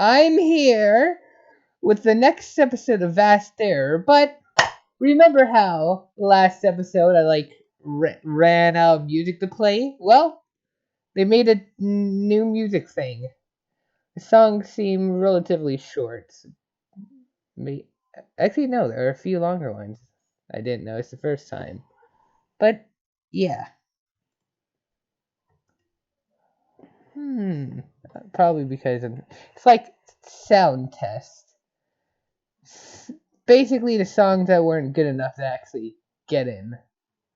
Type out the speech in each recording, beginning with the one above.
I'm here with the next episode of Vast Error, but remember how last episode I ran out of music to play? Well, they made a new music thing. The songs seem relatively short. Actually, no, there are a few longer ones. I didn't notice the first time. But, yeah. Hmm. Probably because it's like sound test. Basically, the songs that weren't good enough to actually get in,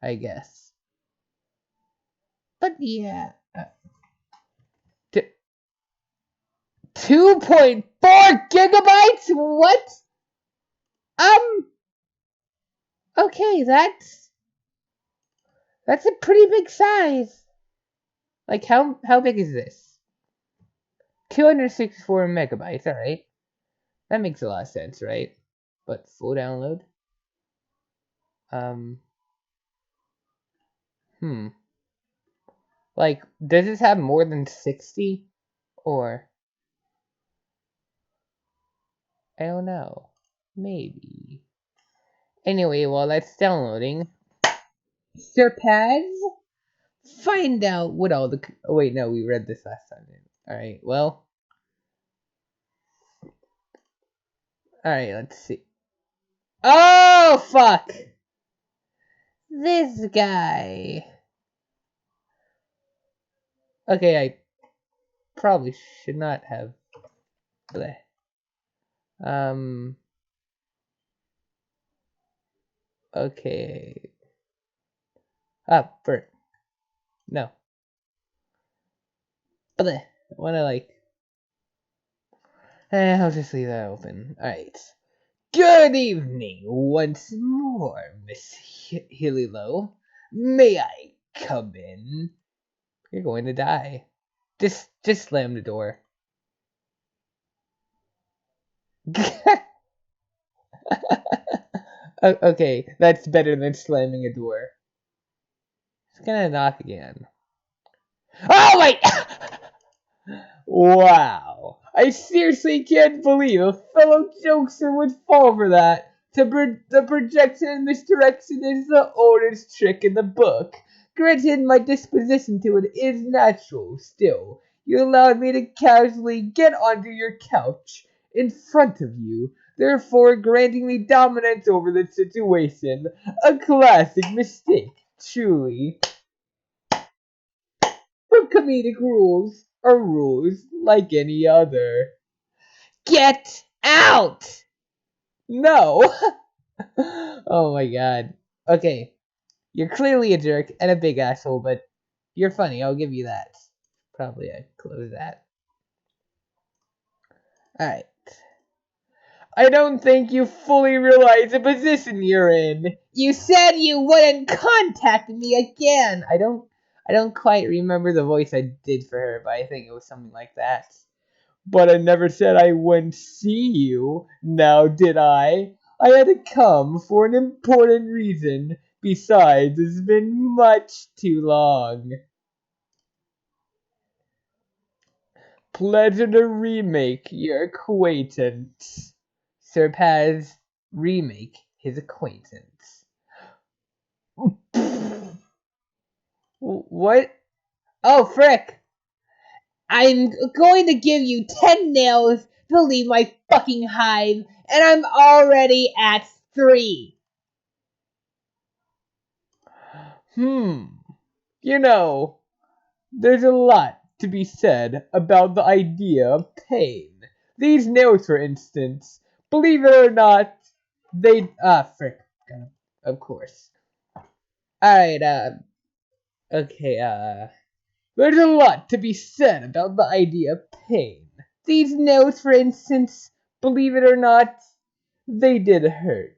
I guess. But yeah. 2.4 gigabytes? What? Um, okay, that's a pretty big size. Like, how big is this? 264 megabytes, alright. That makes a lot of sense, right? But full download? Um, hmm. Like, does this have more than 60? Or, I don't know. Maybe. Anyway, while that's downloading, Surpaz, find out what all the. Oh, wait, no, we read this last time. Alright, well. Alright, let's see. Oh, fuck! This guy. Okay, I probably should not have. Bleh. Okay. Ah, Bert. No. Bleh. I wanna, I'll just leave that open. Alright. Good evening once more, Miss Hillylow. May I come in? You're going to die. Just slam the door. Okay, that's better than slamming a door. It's gonna knock again. Oh my! Wow. I seriously can't believe a fellow jokester would fall for that. The projection and misdirection is the oldest trick in the book. Granted, my disposition to it is natural. Still, you allowed me to casually get onto your couch in front of you, therefore granting me dominance over the situation. A classic mistake, truly. But comedic rules are rules like any other. Get out! No! Oh my god. Okay, you're clearly a jerk and a big asshole, but you're funny, I'll give you that. Probably I close that. Alright. I don't think you fully realize the position you're in. You said you wouldn't contact me again. I don't quite remember the voice I did for her, but I think it was something like that. But I never said I wouldn't see you, now did I? I had to come for an important reason. Besides, it's been much too long. Pleasure to remake your acquaintance. Sir Paz remake his acquaintance. What? Oh, frick! I'm going to give you 10 nails to leave my fucking hive, and I'm already at 3. You know, there's a lot to be said about the idea of pain. These nails, for instance, believe it or not, frick. Of course. Alright, okay, there's a lot to be said about the idea of pain. These nails, for instance, believe it or not, they did hurt.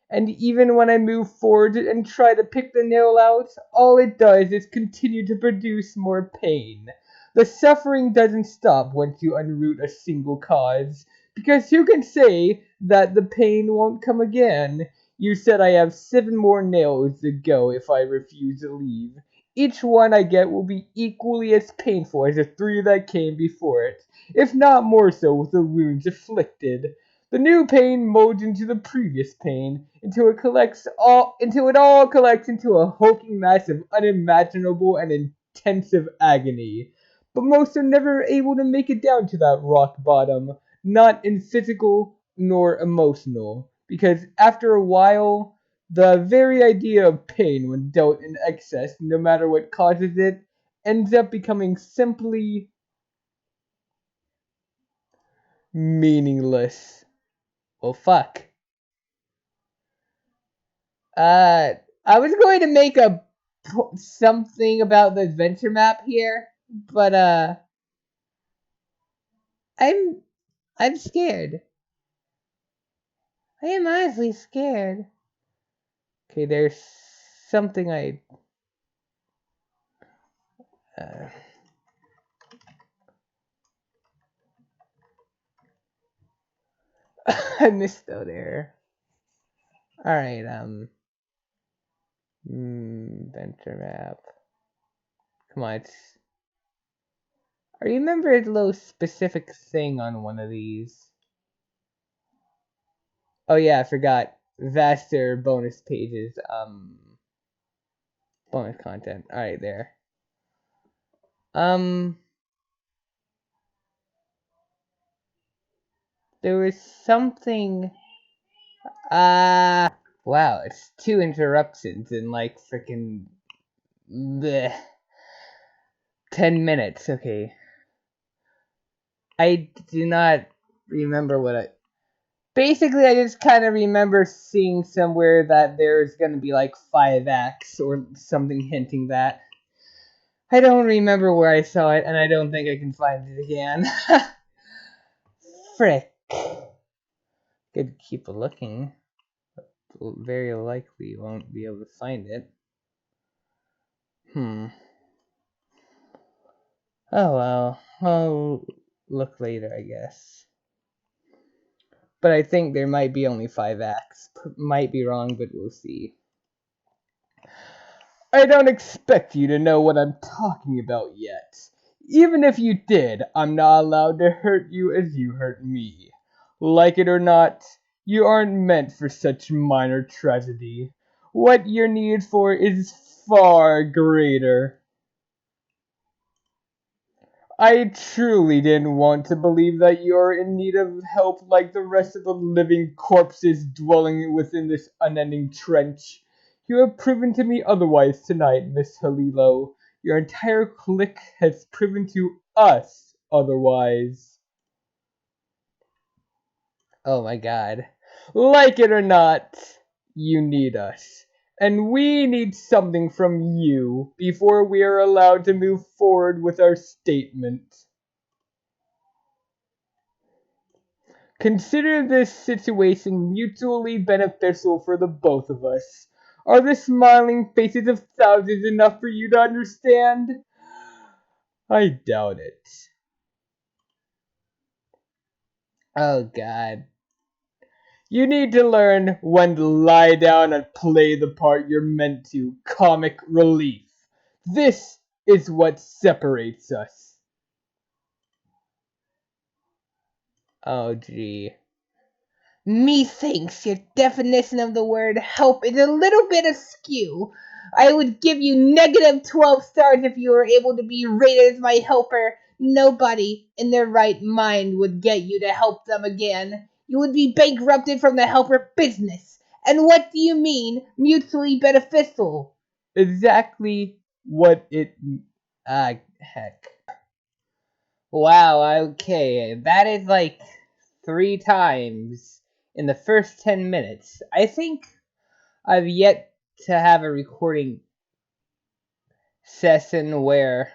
And even when I move forward and try to pick the nail out, all it does is continue to produce more pain. The suffering doesn't stop once you unroot a single cause, because who can say that the pain won't come again? You said I have 7 more nails to go if I refuse to leave. Each one I get will be equally as painful as the 3 that came before it, if not more so with the wounds inflicted. The new pain molds into the previous pain, until it all collects into a hulking mass of unimaginable and intensive agony. But most are never able to make it down to that rock bottom, not in physical nor emotional, because after a while, the very idea of pain, when dealt in excess, no matter what causes it, ends up becoming simply meaningless. Well, fuck. Uh, I was going to make something about the adventure map here, but I'm I'm scared. I am honestly scared. Okay, there's something uh, I missed though there. All right, adventure map. Come on, I remember a little specific thing on one of these. Oh yeah, I forgot. Vaster bonus pages. Bonus content. All right, there. Um, there was something. Wow, it's 2 interruptions in like freaking 10 minutes. Okay, I do not remember what I. Basically, I just kind of remember seeing somewhere that there's gonna be like 5 acts or something hinting that. I don't remember where I saw it, and I don't think I can find it again. Frick. Could keep looking. Very likely won't be able to find it. Oh well. I'll look later, I guess. But I think there might be only 5 acts. Might be wrong, but we'll see. I don't expect you to know what I'm talking about yet. Even if you did, I'm not allowed to hurt you as you hurt me. Like it or not, you aren't meant for such minor tragedy. What you're needed for is far greater. I truly didn't want to believe that you're in need of help like the rest of the living corpses dwelling within this unending trench. You have proven to me otherwise tonight, Miss Halilo. Your entire clique has proven to us otherwise. Oh my god. Like it or not, you need us. And we need something from you before we are allowed to move forward with our statement. Consider this situation mutually beneficial for the both of us. Are the smiling faces of thousands enough for you to understand? I doubt it. Oh god. You need to learn when to lie down and play the part you're meant to. Comic relief. This is what separates us. Oh gee. Methinks your definition of the word help is a little bit askew. I would give you negative 12 stars if you were able to be rated as my helper. Nobody in their right mind would get you to help them again. You would be bankrupted from the helper business. And what do you mean, mutually beneficial? Exactly what it. Heck. Wow, okay. That is like 3 times in the first 10 minutes. I think I've yet to have a recording session where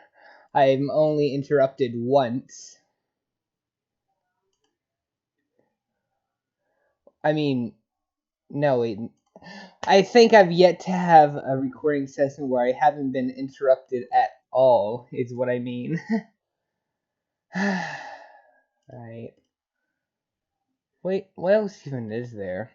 I'm only interrupted once. I mean, no, wait. I think I've yet to have a recording session where I haven't been interrupted at all, is what I mean. Alright. Wait, what else even is there?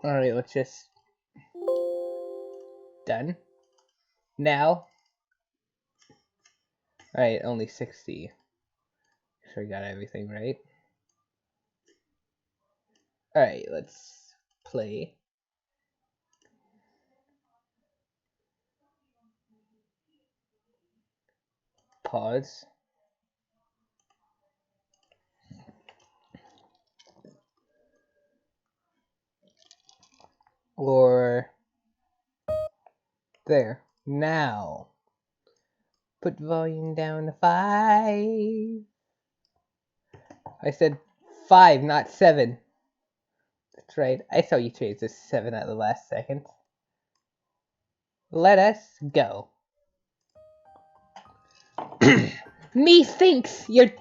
Alright, let's just... Done. Now. Alright, only 60. Sure I got everything right. Alright, let's play. Pause. Or there. Now put volume down to 5. I said 5, not 7. That's right. I saw you change to 7 at the last second. Let us go. Methinks your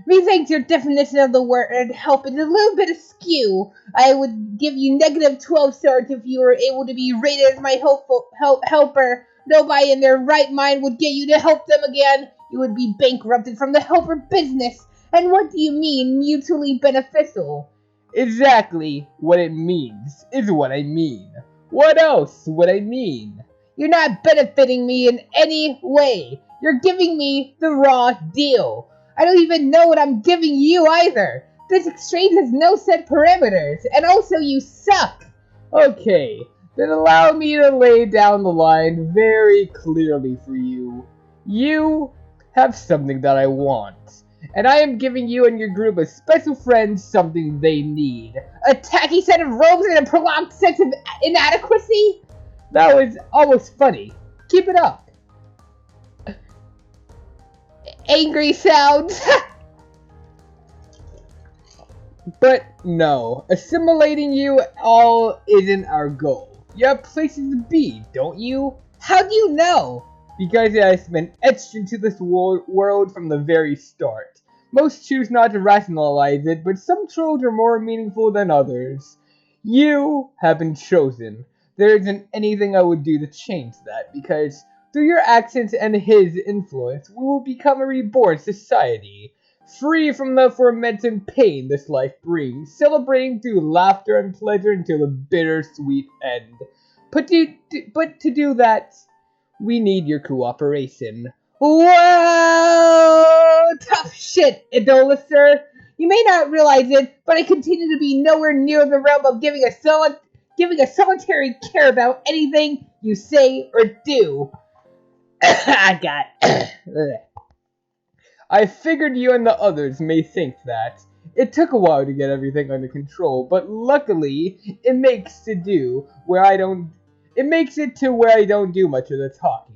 Methinks your definition of the word help is a little bit askew. I would give you negative 12 stars if you were able to be rated as my helper. Nobody in their right mind would get you to help them again. You would be bankrupted from the helper business. And what do you mean, mutually beneficial? Exactly what it means is what I mean. What else would I mean? You're not benefiting me in any way. You're giving me the raw deal. I don't even know what I'm giving you either. This exchange has no set parameters, and also you suck. Okay, then allow me to lay down the line very clearly for you. You have something that I want, and I am giving you and your group of special friends something they need. A tacky set of robes and a prolonged sense of inadequacy? That was almost funny. Keep it up. Angry sounds. But no, assimilating you all isn't our goal. You have places to be, don't you? How do you know? Because it has been etched into this world from the very start. Most choose not to rationalize it, but some truths are more meaningful than others. You have been chosen. There isn't anything I would do to change that, because through your actions and his influence, we will become a reborn society, free from the aforementioned pain this life brings, celebrating through laughter and pleasure until the bittersweet end. But to do that, we need your cooperation. Whoa! Tough shit, Idola, sir. You may not realize it, but I continue to be nowhere near the realm of giving a solitary care about anything you say or do. I got. I figured you and the others may think that. It took a while to get everything under control, but luckily it makes it to where I don't do much of the talking.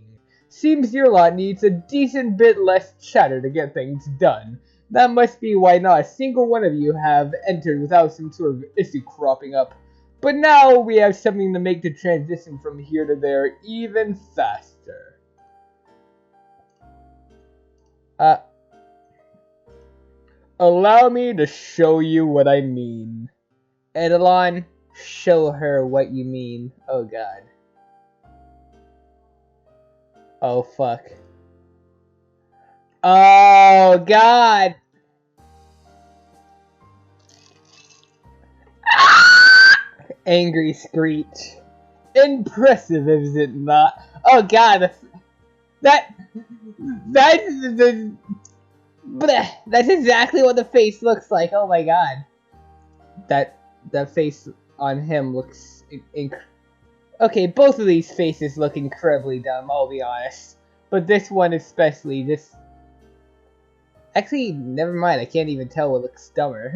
Seems your lot needs a decent bit less chatter to get things done. That must be why not a single one of you have entered without some sort of issue cropping up. But now we have something to make the transition from here to there even faster. Allow me to show you what I mean. Edelon, show her what you mean. Oh god. Oh fuck. Oh god! Angry screech. Impressive, is it not? Oh god, that's exactly what the face looks like. Oh my god. That face on him looks okay, both of these faces look incredibly dumb, I'll be honest. But this one especially, just... Actually, never mind, I can't even tell what looks dumber.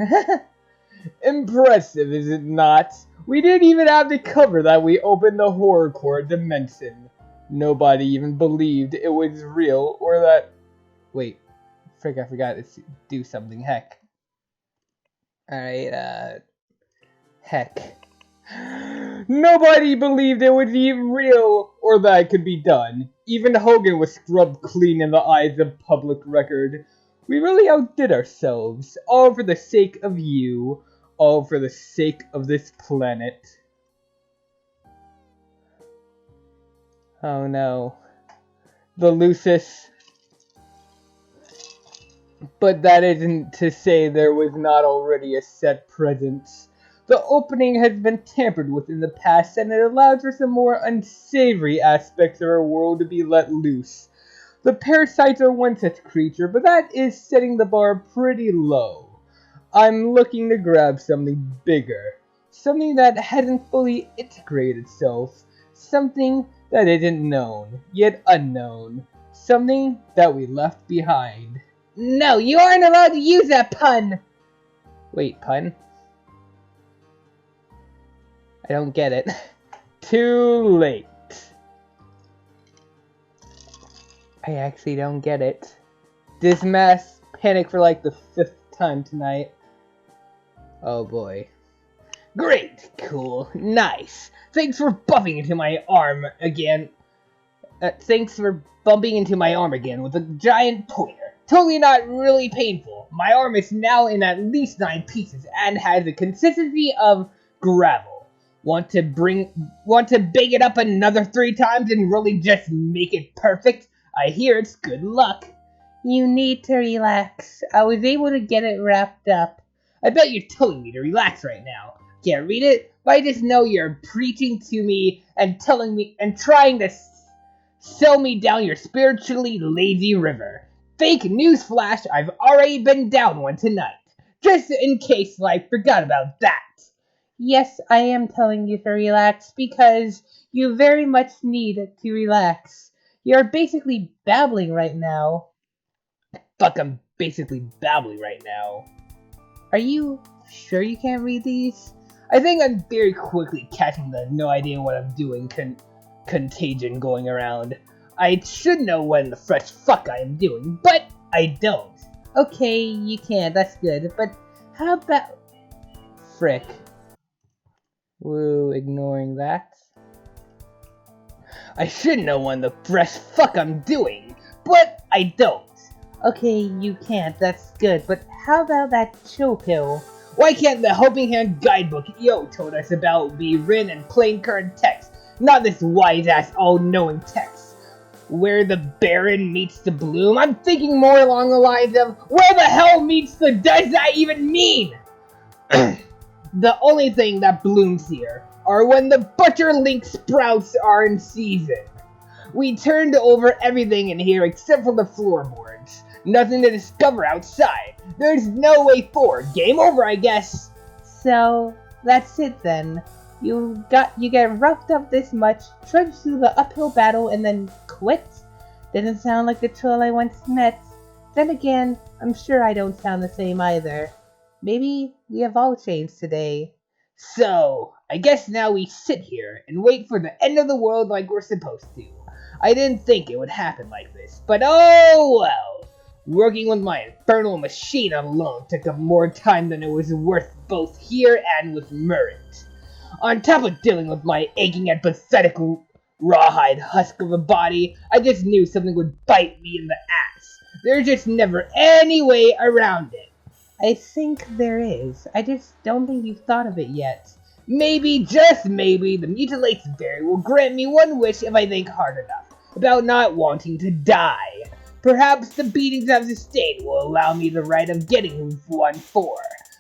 Impressive, is it not? We didn't even have to cover that we opened the horrorcore dimension. Nobody even believed it was real, or that... Wait, frick, I forgot to do something, heck. Alright, heck. Nobody believed it was even real, or that it could be done. Even Hogan was scrubbed clean in the eyes of public record. We really outdid ourselves, all for the sake of you, all for the sake of this planet. Oh no. The Lucis. But that isn't to say there was not already a set presence. The opening has been tampered with in the past, and it allows for some more unsavory aspects of our world to be let loose. The parasites are one such creature, but that is setting the bar pretty low. I'm looking to grab something bigger. Something that hasn't fully integrated itself. Something that isn't known, yet unknown. Something that we left behind. No, you aren't allowed to use that pun! Wait, pun? I don't get it. Too late. I actually don't get it. This mass panic for like the 5th time tonight. Oh boy. Great, cool, nice. Thanks for bumping into my arm again. Thanks for bumping into my arm again with a giant pointer. Totally not really painful. My arm is now in at least 9 pieces and has the consistency of gravel. Want to bake it up another 3 times and really just make it perfect? I hear it's good luck. You need to relax. I was able to get it wrapped up. I bet you're telling me to relax right now. Can't read it, but I just know you're preaching to me and telling me and trying to sell me down your spiritually lazy river. Fake news flash, I've already been down one tonight. Just in case I forgot about that. Yes, I am telling you to relax because you very much need to relax. You're basically babbling right now. Fuck, I'm basically babbling right now. Are you sure you can't read these? I think I'm very quickly catching the no idea what I'm doing contagion going around. I should know what in the fresh fuck I am doing, but I don't. Okay, you can't, that's good, but how about... Frick. Woo, ignoring that. I should know what in the fresh fuck I'm doing, but I don't. Okay, you can't, that's good, but how about that chill pill? Why can't the Helping Hand guidebook Yo told us about be written in plain current text, not this wise-ass all-knowing text? Where the barren meets the bloom? I'm thinking more along the lines of, where the hell meets the does that even mean? The only thing that blooms here are when the butcher link sprouts are in season. We turned over everything in here except for the floorboards. Nothing to discover outside. There's no way forward. Game over, I guess. So, that's it then. You get roughed up this much, trudge through the uphill battle, and then quit? Doesn't sound like the troll I once met. Then again, I'm sure I don't sound the same either. Maybe we have all changed today. So, I guess now we sit here and wait for the end of the world like we're supposed to. I didn't think it would happen like this, but oh well. Working with my infernal machine alone took up more time than it was worth both here and with Merritt. On top of dealing with my aching and pathetic rawhide husk of a body, I just knew something would bite me in the ass. There's just never any way around it. I think there is. I just don't think you've thought of it yet. Maybe, just maybe, the mutilation fairy will grant me one wish if I think hard enough about not wanting to die. Perhaps the beatings I've sustained will allow me the right of getting one for.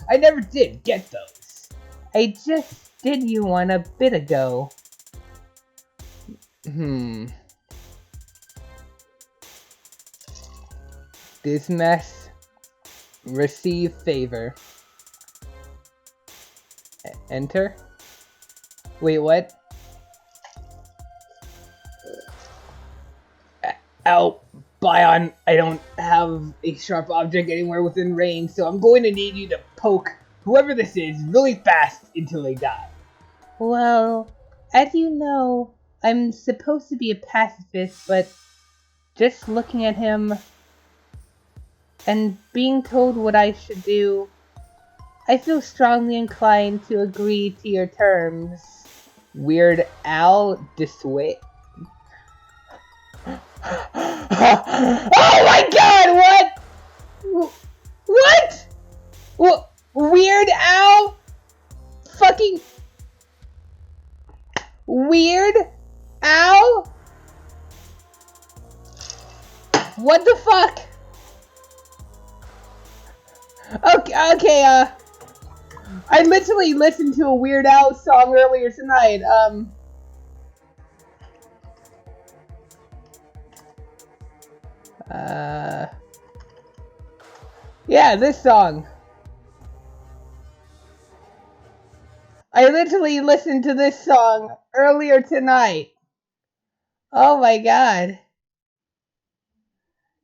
I never did get those. I just did you one a bit ago. This mess. Receive favor. Enter? Wait, what? Ow, Bion, I don't have a sharp object anywhere within range, so I'm going to need you to poke whoever this is really fast until they die. Well, as you know, I'm supposed to be a pacifist, but just looking at him and being told what I should do, I feel strongly inclined to agree to your terms. Weird Al dissuade. Oh my god, what? What? What? Weird Al? Fucking Weird Al? What the fuck? Okay, I literally listened to a Weird Al song earlier tonight. Yeah, this song. I literally listened to this song earlier tonight. Oh my god.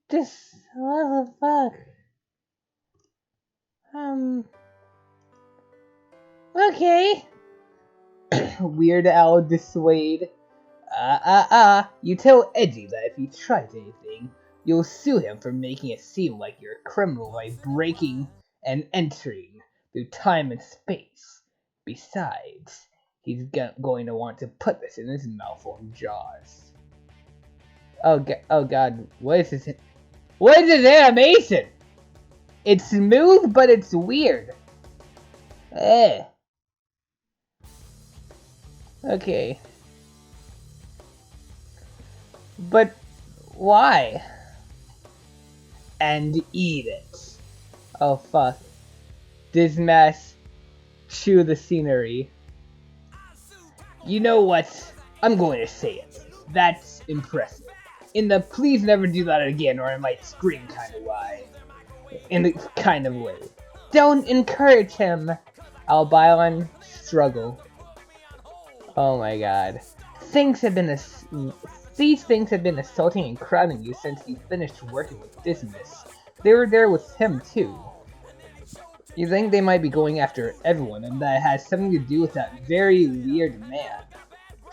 Just, what the fuck? Okay. Weird Al Dissuade. You tell Edgy that if he tries anything, you'll sue him for making it seem like you're a criminal by breaking and entering through time and space. Besides, he's going to want to put this in his malformed jaws. Oh god, what is this? What is this animation? It's smooth, but it's weird. Eh. Okay. But why? And eat it. Oh fuck. This mess. Chew the scenery. You know what? I'm going to say it. That's impressive. In the please never do that again or I might scream kind of way. In the kind of way. Don't encourage him. Albion struggle. Oh my god. These things have been assaulting and crowding you since you finished working with Dismas. They were there with him too. You think they might be going after everyone and that has something to do with that very weird man.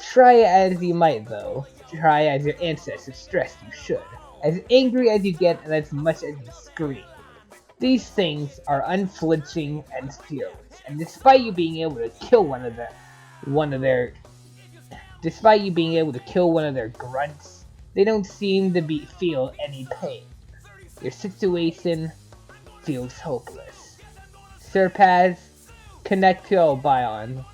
Try as you might though. Try as your ancestors stressed you should. As angry as you get and as much as you scream. These things are unflinching and fearless, and despite you being able to kill one of their grunts, they don't seem to feel any pain. Your situation feels hopeless. Serpaz, connect to Albion.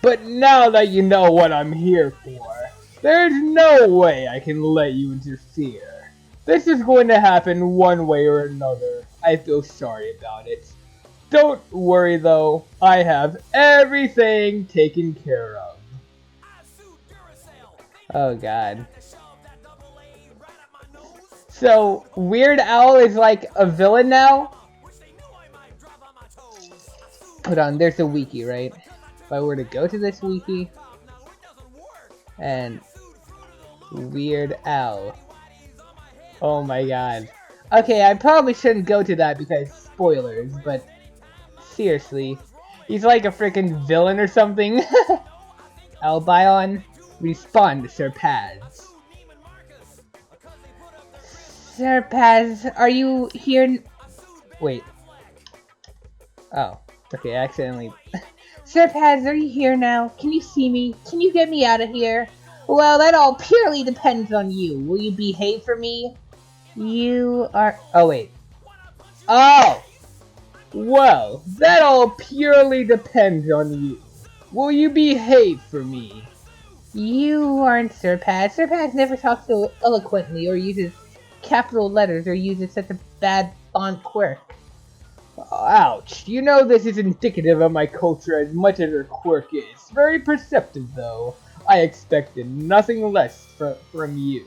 But now that you know what I'm here for, there's no way I can let you interfere. This is going to happen one way or another. I feel sorry about it. Don't worry though, I have everything taken care of. Oh god. So, Weird Al is like a villain now? Hold on, there's a wiki, right? If I were to go to this wiki, and Weird Al. Oh my god. Okay, I probably shouldn't go to that because spoilers, but seriously. He's like a freaking villain or something. Albion, respond to Serpaz. Serpaz, are you here? Wait. Oh, okay, I accidentally... Serpaz, are you here now? Can you see me? Can you get me out of here? Well, that all purely depends on you. Will you behave for me? You are... Oh, wait. Oh! Well, that all purely depends on you. Will you behave for me? You aren't Serpaz. Serpaz never talks so eloquently or uses capital letters or uses such a bad font quirk. Ouch. You know this is indicative of my culture as much as her quirk is. Very perceptive, though. I expected nothing less from you.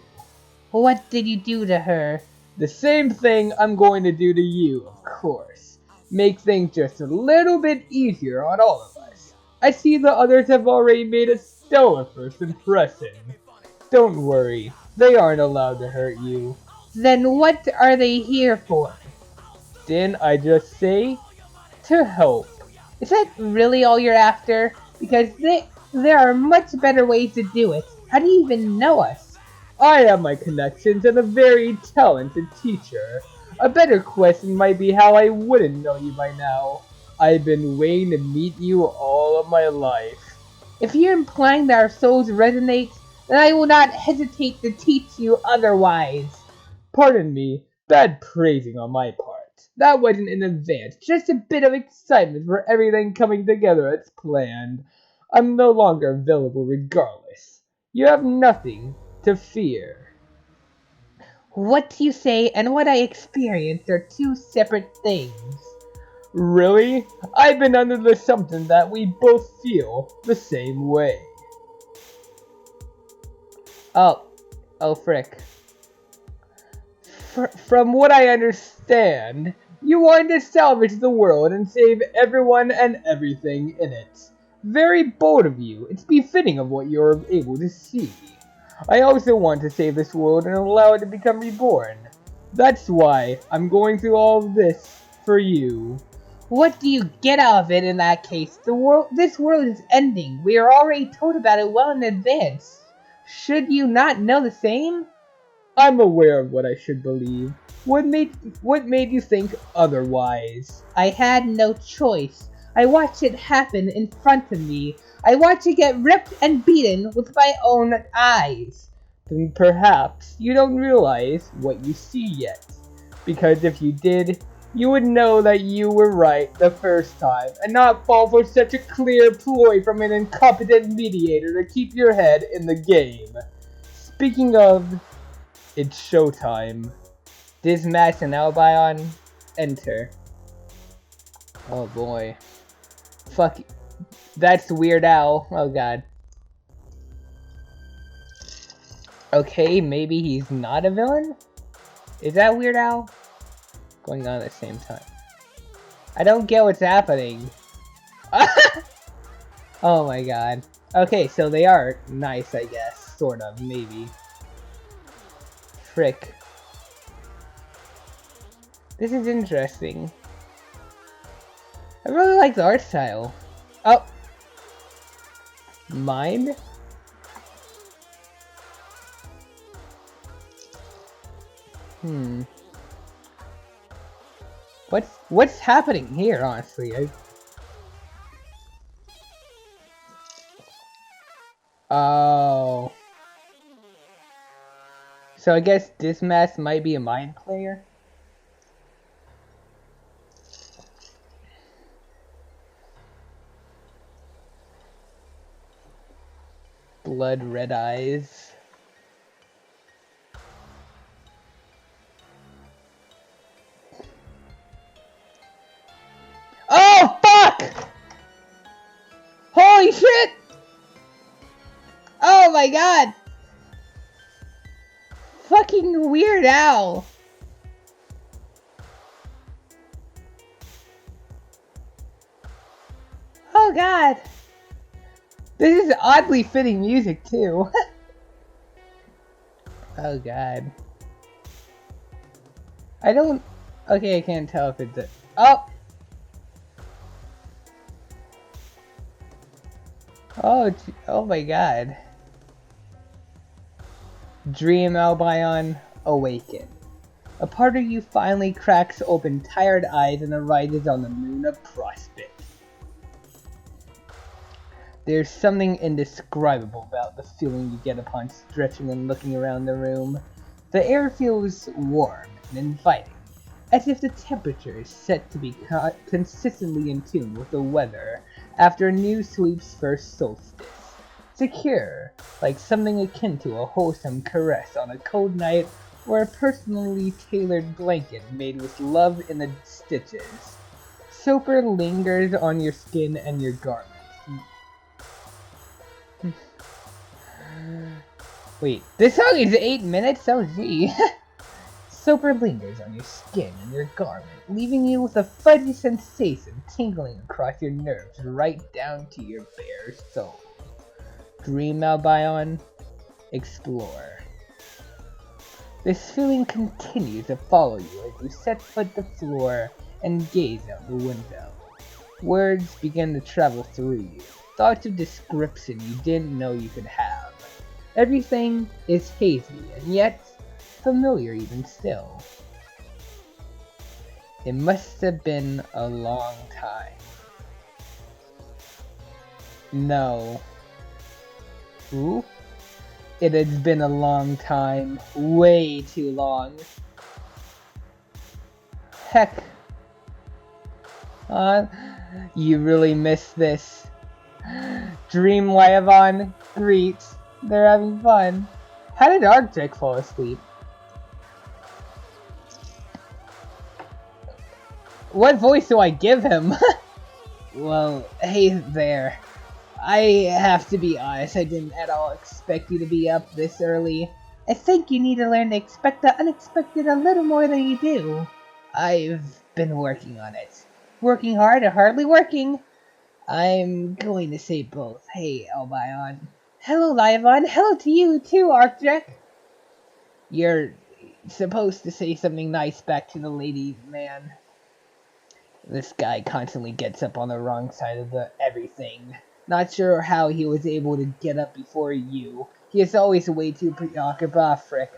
What did you do to her? The same thing I'm going to do to you, of course. Make things just a little bit easier on all of us. I see the others have already made a stellar first impression. Don't worry, they aren't allowed to hurt you. Then what are they here for? Didn't I just say? To help. Is that really all you're after? Because there are much better ways to do it. How do you even know us? I have my connections and a very talented teacher. A better question might be how I wouldn't know you by now. I've been waiting to meet you all of my life. If you're implying that our souls resonate, then I will not hesitate to teach you otherwise. Pardon me, bad praising on my part. That wasn't in advance, just a bit of excitement for everything coming together as planned. I'm no longer available regardless. You have nothing to fear. What you say and what I experienced are two separate things. Really? I've been under the assumption that we both feel the same way. Oh. Oh, frick. From what I understand, you want to salvage the world and save everyone and everything in it. Very bold of you. It's befitting of what you're able to see. I also want to save this world and allow it to become reborn. That's why I'm going through all of this for you. What do you get out of it in that case? This world is ending. We are already told about it well in advance. Should you not know the same? I'm aware of what I should believe. What made you think otherwise? I had no choice. I watched it happen in front of me. I watched it get ripped and beaten with my own eyes. Then perhaps you don't realize what you see yet. Because if you did, you would know that you were right the first time, and not fall for such a clear ploy from an incompetent mediator to keep your head in the game. Speaking of, it's showtime. Dismatch and Albion, enter. Oh boy. Fuck. That's Weird Al. Oh god. Okay, maybe he's not a villain? Is that Weird Al? Going on at the same time. I don't get what's happening. Oh my god. Okay, so they are nice, I guess. Sort of, maybe. Frick. This is interesting. I really like the art style. Oh! Mind? What's happening here, honestly? Oh. So I guess this mask might be a mind player? Blood red eyes. Oh, fuck! Holy shit! Oh my god! Fucking Weird Al! Oh god! This is oddly fitting music too. Oh god. I don't... Okay, I can't tell if it's a... Oh! Oh my god. Dream Albion, awaken. A part of you finally cracks open tired eyes and arises on the moon of prospect. There's something indescribable about the feeling you get upon stretching and looking around the room. The air feels warm and inviting, as if the temperature is set to be consistently in tune with the weather after a new sweep's first solstice. Secure, like something akin to a wholesome caress on a cold night, or a personally tailored blanket made with love in the stitches. Soper lingers on your skin and your garments. Wait, this song is 8 minutes? Oh gee. Soper lingers on your skin and your garment, leaving you with a fuzzy sensation tingling across your nerves right down to your bare soul. Dream Albion, explore. This feeling continues to follow you as you set foot to the floor and gaze out the window. Words begin to travel through you, thoughts of description you didn't know you could have. Everything is hazy and yet familiar even still. It must have been a long time. No. Ooh? It has been a long time. Way too long. Heck. You really miss this. Dream Lyavon, greet. They're having fun. How did Arctic fall asleep? What voice do I give him? Well, hey there. I have to be honest, I didn't at all expect you to be up this early. I think you need to learn to expect the unexpected a little more than you do. I've been working on it. Working hard or hardly working? I'm going to say both. Hey, Albion. Hello, Livon. Hello to you too, Arcjack. You're supposed to say something nice back to the lady, man. This guy constantly gets up on the wrong side of the everything. Not sure how he was able to get up before you. He is always way too preoccupied. Frick.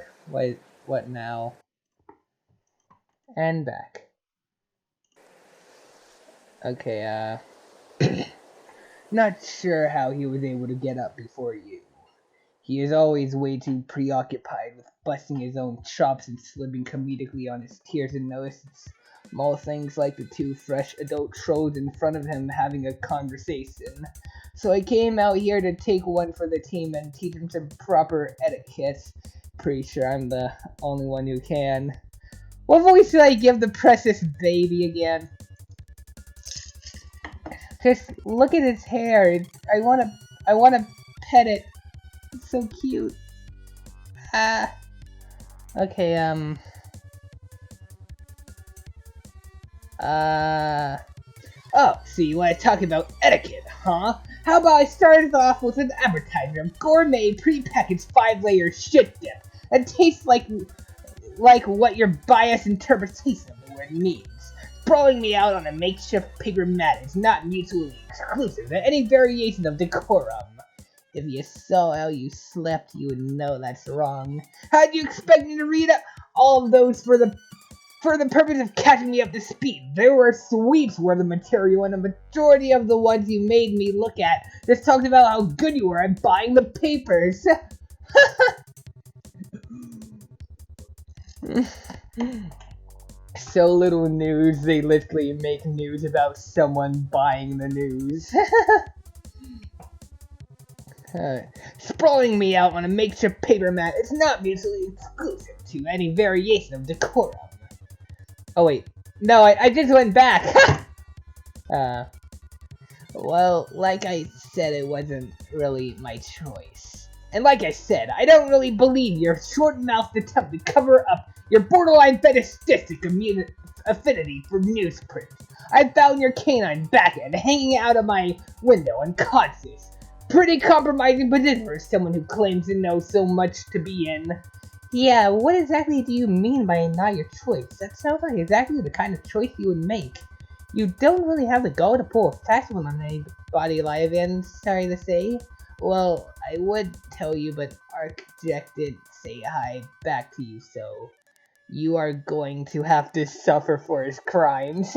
What now? And back. Okay, not sure how he was able to get up before you. He is always way too preoccupied with busting his own chops and slipping comedically on his tears and notices small things like the two fresh adult trolls in front of him having a conversation. So I came out here to take one for the team and teach him some proper etiquette. Pretty sure I'm the only one who can. What voice should I give the precious baby again? Just look at his hair. I wanna pet it. It's so cute. Ah. Okay, Oh, so you want to talk about etiquette, huh? How about I started off with an advertisement of gourmet pre-packaged 5-layer shit dip that tastes like what your biased interpretation of the word means. Sprawling me out on a makeshift paper mat is not mutually exclusive to any variation of decorum. If you saw how you slept, you would know that's wrong. How'd you expect me to read all of those for the purpose of catching me up to speed? There were sweeps were the material, and a majority of the ones you made me look at just talked about how good you were at buying the papers. So little news, they literally make news about someone buying the news. Sprawling me out on a makeshift paper mat is not mutually exclusive to any variation of decorum. Oh wait, no, I just went back. Well, like I said, it wasn't really my choice. And like I said, I don't really believe your short-mouthed attempt to cover up your borderline fetishistic affinity for newsprint. I found your canine backend hanging out of my window unconscious. Pretty compromising position for someone who claims to know so much to be in. Yeah, what exactly do you mean by not your choice? That sounds like exactly the kind of choice you would make. You don't really have the gall to pull a fast one on anybody, Lion, sorry to say. Well, I would tell you, but Arcjack did say hi back to you, so you are going to have to suffer for his crimes.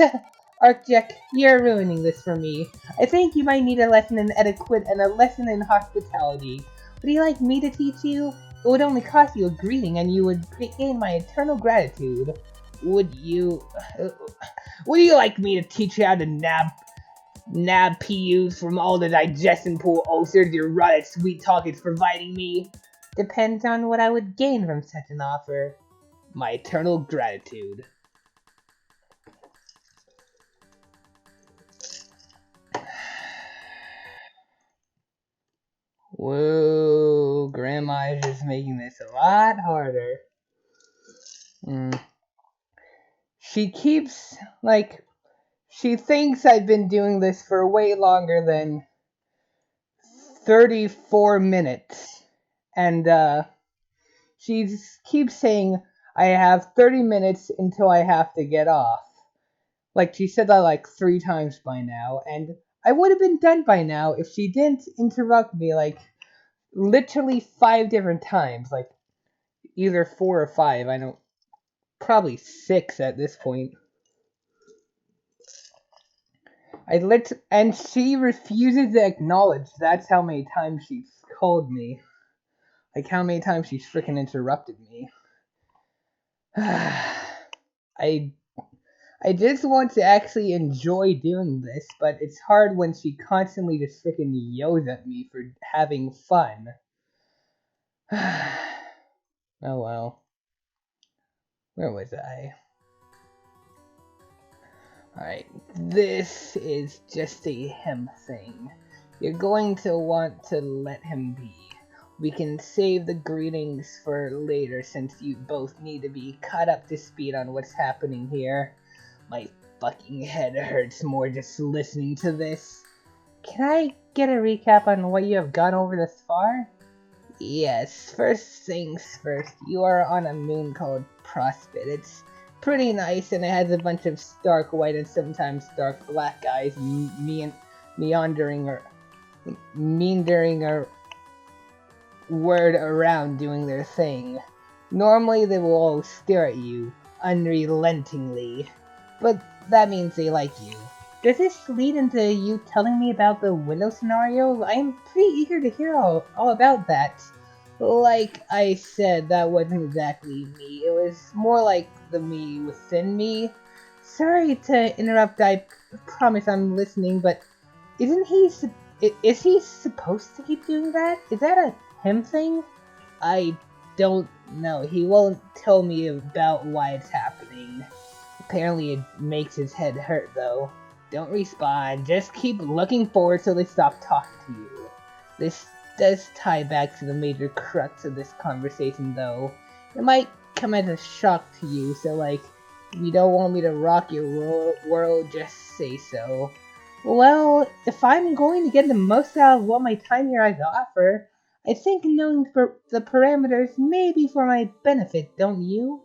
Arcjack, you're ruining this for me. I think you might need a lesson in etiquette and a lesson in hospitality. Would you like me to teach you? It would only cost you a greeting and you would gain my eternal gratitude. Would you like me to teach you how to nab PUs from all the digestion pool ulcers your rotted sweet talk is providing me? Depends on what I would gain from such an offer. My eternal gratitude. Whoa, Grandma is just making this a lot harder. She keeps, she thinks I've been doing this for way longer than 34 minutes. And, she keeps saying I have 30 minutes until I have to get off. Like, she said that like 3 times by now, and I would have been done by now if she didn't interrupt me, literally 5 different times. Like, either 4 or 5, I don't... Probably 6 at this point. And she refuses to acknowledge that's how many times she's called me. Like, how many times she's freaking interrupted me. I just want to actually enjoy doing this, but it's hard when she constantly just freaking yells at me for having fun. Oh well. Where was I? Alright, this is just a him thing. You're going to want to let him be. We can save the greetings for later since you both need to be caught up to speed on what's happening here. My fucking head hurts more just listening to this. Can I get a recap on what you have gone over thus far? Yes, first things first, you are on a moon called Prospect. It's pretty nice and it has a bunch of stark white and sometimes dark black guys meandering a word around doing their thing. Normally they will all stare at you, unrelentingly, but that means they like you. Does this lead into you telling me about the window scenario? I'm pretty eager to hear all about that. Like I said, that wasn't exactly me. It was more like the me within me. Sorry to interrupt, I promise I'm listening, but isn't he is he supposed to keep doing that? Is that a him thing? I don't know. He won't tell me about why it's happening. Apparently it makes his head hurt though. Don't respond, just keep looking forward till they stop talking to you. This does tie back to the major crux of this conversation though. It might come as a shock to you, so like, if you don't want me to rock your world, just say so. Well, if I'm going to get the most out of what my time here has to offer, I think knowing the parameters may be for my benefit, don't you?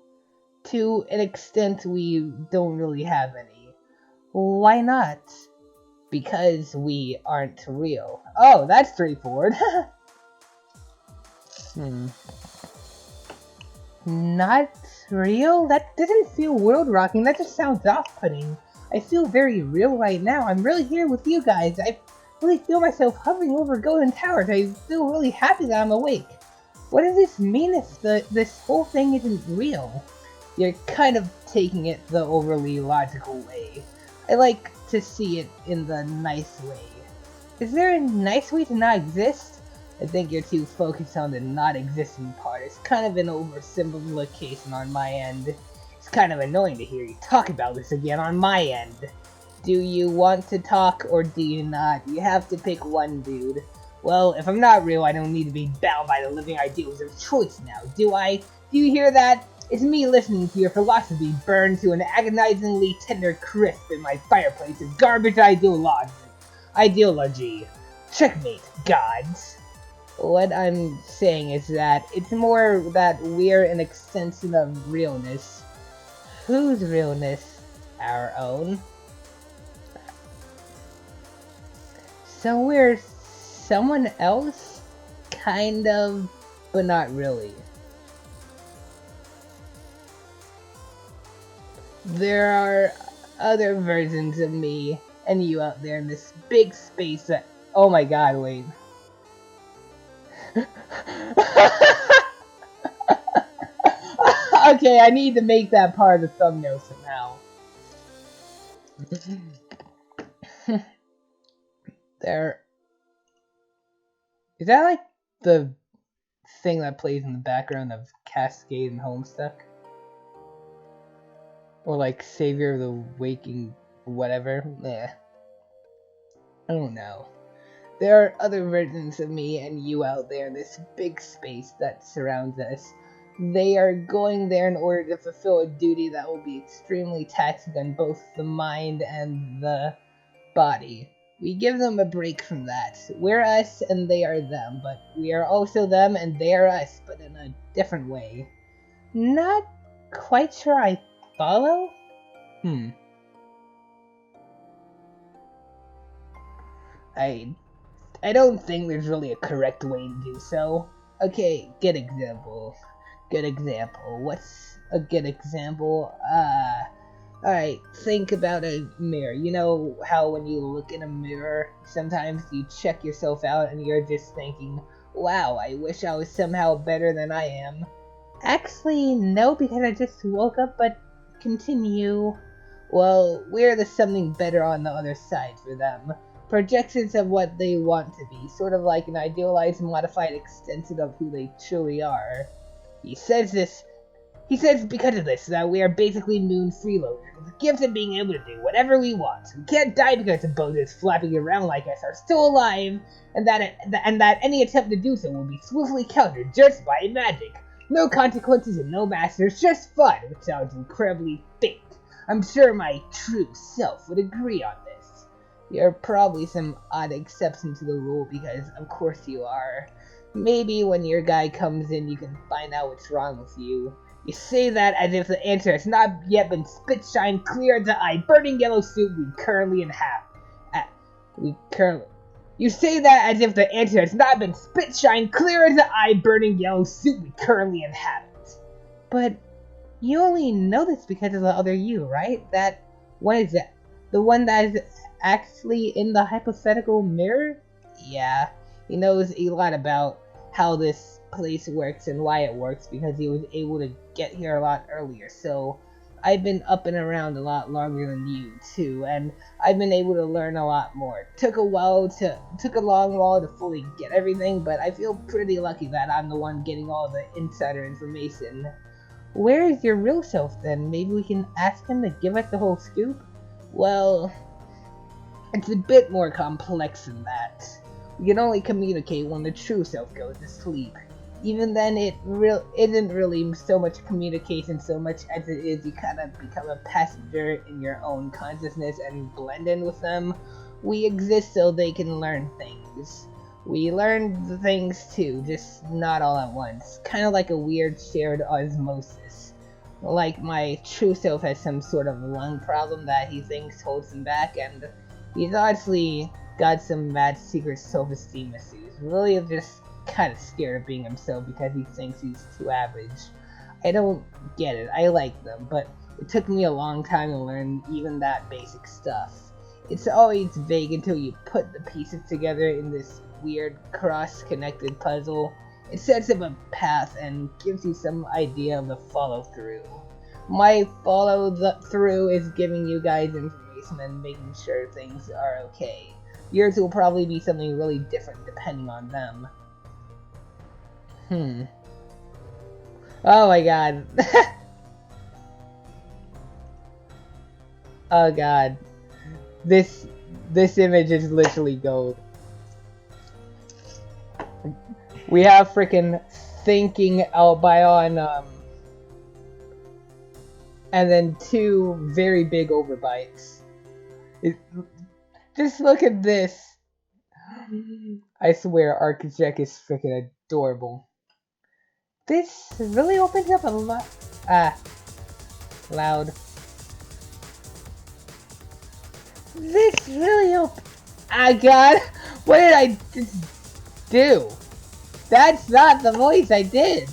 To an extent, we don't really have any. Why not? Because we aren't real. Oh, that's straightforward. Not real? That doesn't feel world-rocking, that just sounds off-putting. I feel very real right now. I'm really here with you guys. I really feel myself hovering over golden towers. I feel really happy that I'm awake. What does this mean if this whole thing isn't real? You're kind of taking it the overly logical way. I like to see it in the nice way. Is there a nice way to not exist? I think you're too focused on the not existing part. It's kind of an oversimplification on my end. It's kind of annoying to hear you talk about this again on my end. Do you want to talk or do you not? You have to pick one, dude. Well, if I'm not real, I don't need to be bound by the living ideals of choice now, do I? Do you hear that? It's me listening to your philosophy burned to an agonizingly tender crisp in my fireplace of garbage ideology. Checkmate, gods. What I'm saying is that it's more that we're an extension of realness. Whose realness? Our own. So we're someone else? Kind of, but not really. There are other versions of me and you out there in this big space that— oh my god, wait. Okay, I need to make that part of the thumbnail somehow. There... Is that like the thing that plays in the background of Cascade and Homestuck? Or like Savior of the Waking whatever? Nah. I don't know. There are other versions of me and you out there in this big space that surrounds us. They are going there in order to fulfill a duty that will be extremely taxing on both the mind and the body. We give them a break from that. We're us and they are them, but we are also them and they are us, but in a different way. Not quite sure I follow? I don't think there's really a correct way to do so. Okay, good example. Good example. What's a good example? Alright, think about a mirror. You know how when you look in a mirror, sometimes you check yourself out and you're just thinking, wow, I wish I was somehow better than I am. Actually, no, because I just woke up, but continue. Well, we're the something better on the other side for them. Projections of what they want to be, sort of like an idealized, modified extension of who they truly are. He says this He says because of this that we are basically moon freeloaders, with the gift of being able to do whatever we want. We can't die because the boats flapping around like us are still alive, and that any attempt to do so will be swiftly countered just by magic. No consequences and no masters, just fun, which sounds incredibly fake. I'm sure my true self would agree on this. You're probably some odd exception to the rule because, of course you are. Maybe when your guy comes in you can find out what's wrong with you. You say that as if the answer has not yet been spit shine clear as the eye burning yellow suit we currently inhabit. You say that as if the answer has not been spit shine clear as the eye burning yellow suit we currently inhabit. But you only know this because of the other you, right? That one is that the one that is actually in the hypothetical mirror? Yeah, he knows a lot about how this place works and why it works because he was able to get here a lot earlier. So I've been up and around a lot longer than you too, and I've been able to learn a lot more. Took a long while to fully get everything, but I feel pretty lucky that I'm the one getting all the insider information. Where is your real self then? Maybe we can ask him to give us the whole scoop? Well, it's a bit more complex than that. We can only communicate when the true self goes to sleep. Even then, it isn't really so much communication so much as it is you kind of become a passenger in your own consciousness and blend in with them. We exist so they can learn things. We learn the things too, just not all at once. Kind of like a weird shared osmosis. Like my true self has some sort of lung problem that he thinks holds him back, and he's honestly got some mad secret self-esteem issues. Really just kind of scared of being himself because he thinks he's too average. I don't get it. I like them, but it took me a long time to learn even that basic stuff. It's always vague until you put the pieces together in this weird cross-connected puzzle. It sets up a path and gives you some idea of the follow-through. My follow-through is giving you guys information and making sure things are okay. Yours will probably be something really different depending on them. Oh my god. Oh god. This image is literally gold. We have freaking thinking Albion, and then two very big overbites. Just look at this. I swear, Architect is freaking adorable. This really opens up a lot. Loud. This really God, what did I just do? That's not the voice I did.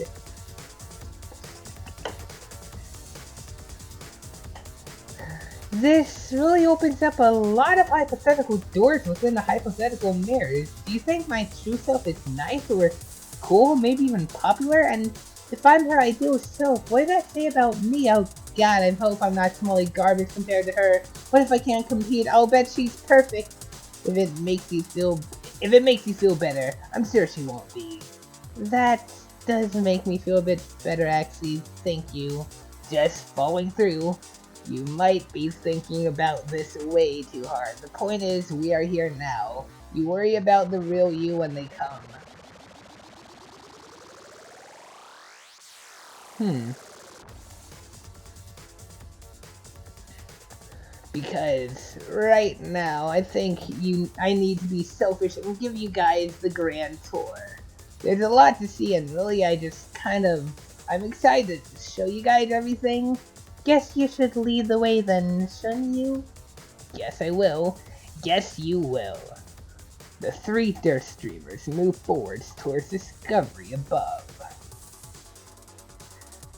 This really opens up a lot of hypothetical doors within the hypothetical mirrors. Do you think my true self is nice or cool, maybe even popular? And if I'm her ideal self, what does that say about me? Oh god, I hope I'm not smally garbage compared to her. What if I can't compete? I'll bet she's perfect. If it makes you feel better, I'm sure she won't be. That does make me feel a bit better actually, thank you. Just following through. You might be thinking about this way too hard. The point is, we are here now. You worry about the real you when they come. Because right now, I think I need to be selfish and give you guys the grand tour. There's a lot to see, and really I'm excited to show you guys everything. Guess you should lead the way then, shouldn't you? Yes, I will. Yes, you will. The three Dirt Streamers move forwards towards discovery above.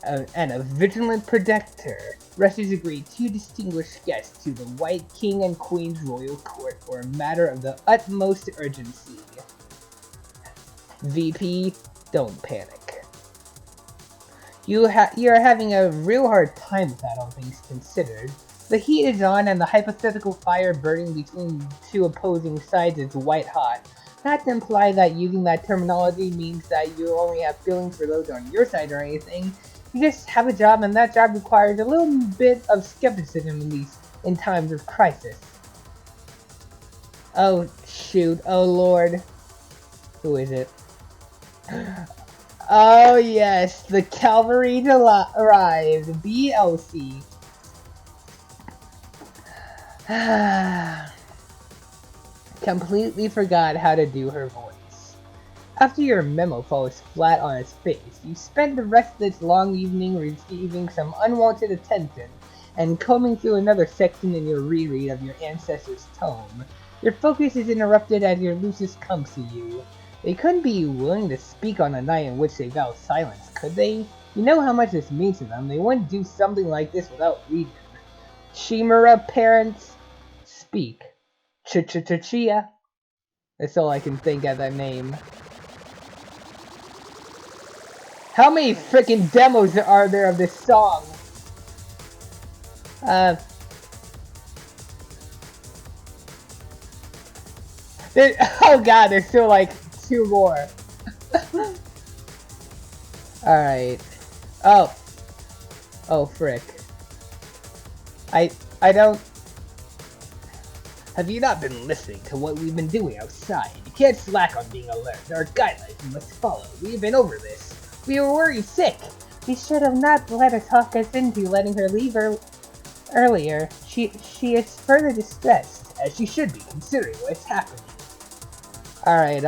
And a vigilant protector rushes agreed to distinguish guests to the White King and Queen's royal court for a matter of the utmost urgency. VP, don't panic. You're having a real hard time with that, all things considered. The heat is on and the hypothetical fire burning between two opposing sides is white hot. Not to imply that using that terminology means that you only have feelings for those on your side or anything. You just have a job, and that job requires a little bit of skepticism, at least in times of crisis. Oh, shoot. Oh, Lord. Who is it? Oh, yes. The cavalry arrived. BLC. Completely forgot how to do her voice. After your memo falls flat on its face, you spend the rest of this long evening receiving some unwanted attention and combing through another section in your reread of your ancestors' tome. Your focus is interrupted as your Lucis comes to you. They couldn't be willing to speak on a night in which they vow silence, could they? You know how much this means to them. They wouldn't do something like this without reason. Chimera parents, speak. Ch-ch-ch-chia. That's all I can think of that name. How many freaking demos are there of this song? Oh god, there's still like 2 more. Alright. Oh frick. I don't... Have you not been listening to what we've been doing outside? You can't slack on being alert. There are guidelines you must follow. We've been over this. We were worried sick. We should have not let her talk us into letting her leave earlier. She is further distressed, as she should be, considering what's happening. Alright,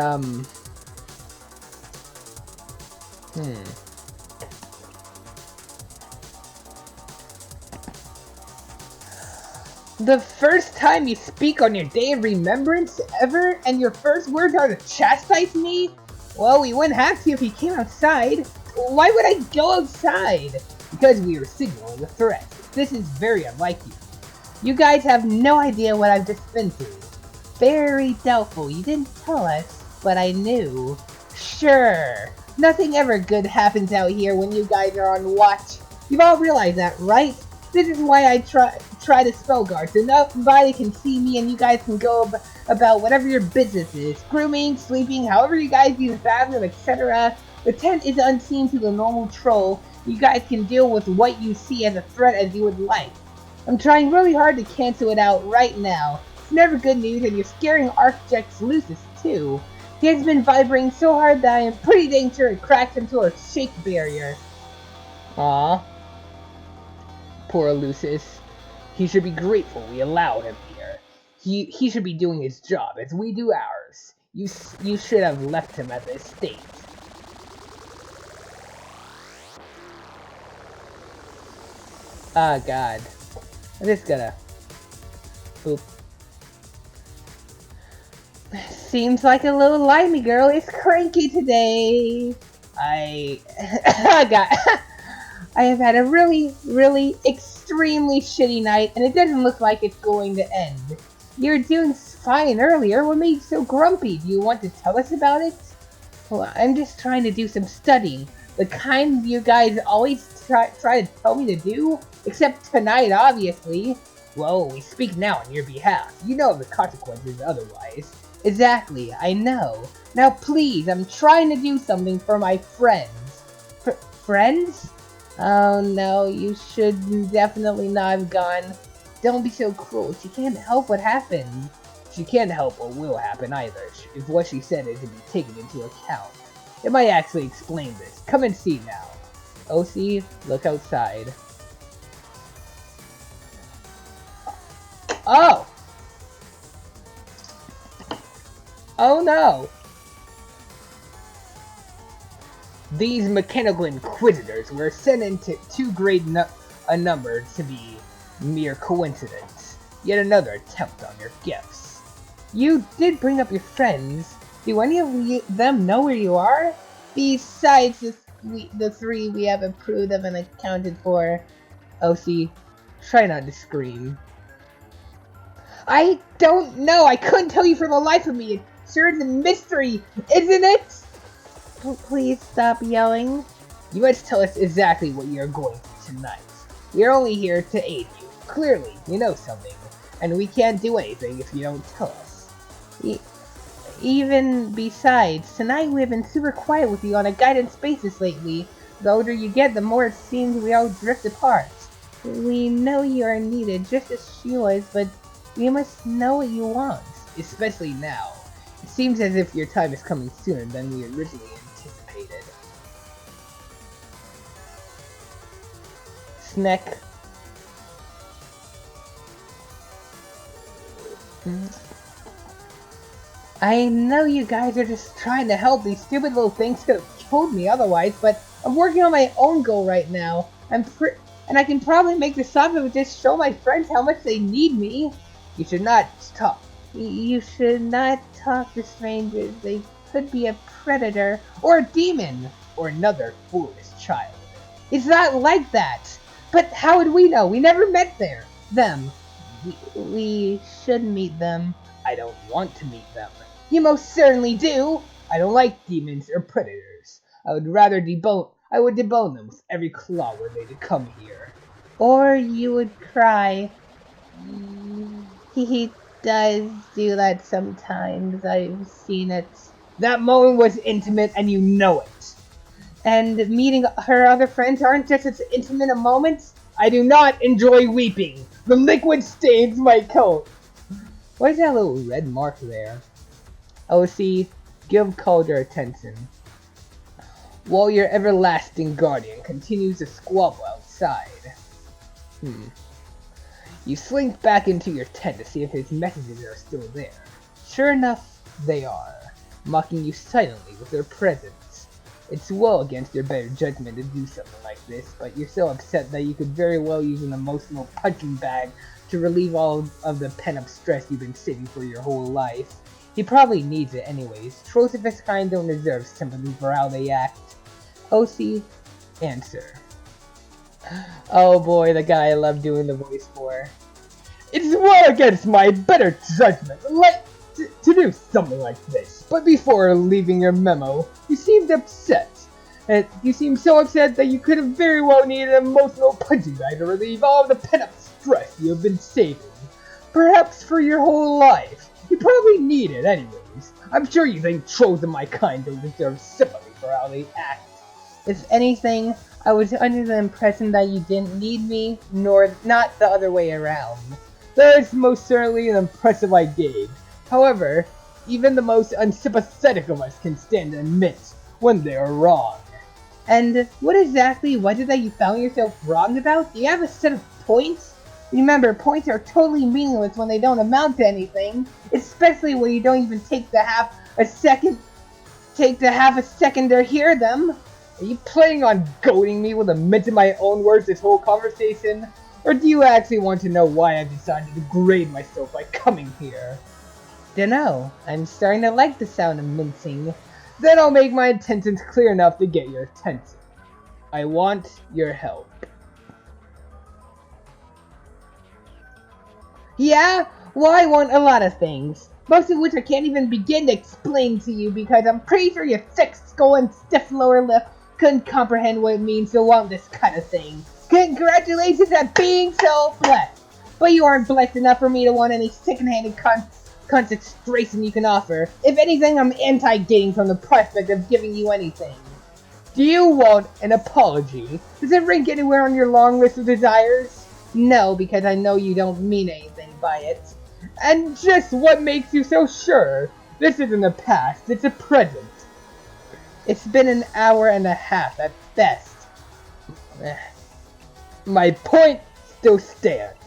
The first time you speak on your day of remembrance ever, and your first words are to chastise me? Well, we wouldn't have to if you came outside. Why would I go outside? Because we were signaling a threat. This is very unlike you. You guys have no idea what I've just been through. Very doubtful. You didn't tell us, but I knew. Sure. Nothing ever good happens out here when you guys are on watch. You've all realized that, right? This is why I try to spell guard, so nobody can see me and you guys can go about whatever your business is. Grooming, sleeping, however you guys use the bathroom, etc. The tent is unseen to the normal troll. You guys can deal with what you see as a threat as you would like. I'm trying really hard to cancel it out right now. It's never good news, and you're scaring Architect Lucis too. He has been vibrating so hard that I am pretty dang sure it cracked into our shake barrier. Aww. Poor Lucis. He should be grateful we allowed him here. He should be doing his job as we do ours. You should have left him at this state. Ah, God. I'm just gonna... Boop. Seems like a little limey girl is cranky today. I have had a really extremely shitty night, and it doesn't look like it's going to end. You were doing fine earlier. What made you so grumpy? Do you want to tell us about it? Well, I'm just trying to do some studying. The kind you guys always try to tell me to do? Except tonight, obviously. Well, we speak now on your behalf. You know the consequences otherwise. Exactly, I know. Now please, I'm trying to do something for my friends. Friends? Oh no, you should definitely not have gone. Don't be so cruel. She can't help what happened. She can't help what will happen either, if what she said is to be taken into account. It might actually explain this. Come and see now. OC, look outside. Oh! Oh no! These mechanical inquisitors were sent into too great a number to be mere coincidence. Yet another attempt on your gifts. You did bring up your friends. Do any of them know where you are? Besides the 3 we have approved of and accounted for. OC, try not to scream. I don't know. I couldn't tell you for the life of me. It sure is a mystery, isn't it? Please stop yelling. You must tell us exactly what you're going through tonight. We are only here to aid you. Clearly, you know something, and we can't do anything if you don't tell us. Even besides, tonight we have been super quiet with you on a guidance basis lately. The older you get, the more it seems we all drift apart. We know you are needed just as she was, but you must know what you want. Especially now. It seems as if your time is coming sooner than we originally anticipated. Snack. I know you guys are just trying to help. These stupid little things could have killed me otherwise, but I'm working on my own goal right now. And I can probably make this happen with just show my friends how much they need me. You should not talk. You should not talk to strangers. They could be a predator or a demon or another foolish child. It's not like that. But how would we know? We never met them. We should meet them. I don't want to meet them. You most certainly do. I don't like demons or predators. I would debone them with every claw were they to come here. Or you would cry. He does do that sometimes. I've seen it. That moment was intimate and you know it. And meeting her other friends aren't just as intimate a moment? I do not enjoy weeping. The liquid stains my coat. What is that little red mark there? Oh, see, give Calder attention. While your everlasting guardian continues to squabble outside. You slink back into your tent to see if his messages are still there. Sure enough, they are, mocking you silently with their presence. It's well against your better judgment to do something like this, but you're so upset that you could very well use an emotional punching bag to relieve all of the pent-up stress you've been sitting for your whole life. He probably needs it anyways. Trolls of his kind don't deserve sympathy for how they act. OC, answer. Oh boy, the guy I love doing the voice for. It's well against my better judgment to do something like this, but before leaving your memo, you seemed upset. And you seemed so upset that you could have very well needed an emotional punching bag to relieve all of the pent-up stress you have been saving. Perhaps for your whole life. You probably need it anyways. I'm sure you think trolls of my kind don't deserve sympathy for how they act. If anything, I was under the impression that you didn't need me, nor not the other way around. That is most certainly an impressive I gave. However, even the most unsympathetic of us can stand and admit when they are wrong. And what exactly was it that you found yourself wrong about? Do you have a set of points? Remember, points are totally meaningless when they don't amount to anything, especially when you don't even take the half a second to hear them. Are you planning on goading me with a mint of my own words this whole conversation? Or do you actually want to know why I decided to degrade myself by coming here? Dunno. I'm starting to like the sound of mincing. Then I'll make my intentions clear enough to get your attention. I want your help. Yeah? Well, I want a lot of things. Most of which I can't even begin to explain to you because I'm pretty sure your thick skull and stiff lower lip couldn't comprehend what it means to want this kind of thing. Congratulations on being so blessed! But you aren't blessed enough for me to want any second-handed concentration you can offer. If anything, I'm anti-gating from the prospect of giving you anything. Do you want an apology? Does it rank anywhere on your long list of desires? No, because I know you don't mean anything by it. And just what makes you so sure? This isn't the past, it's a present. It's been an hour and a half at best. My point still stands.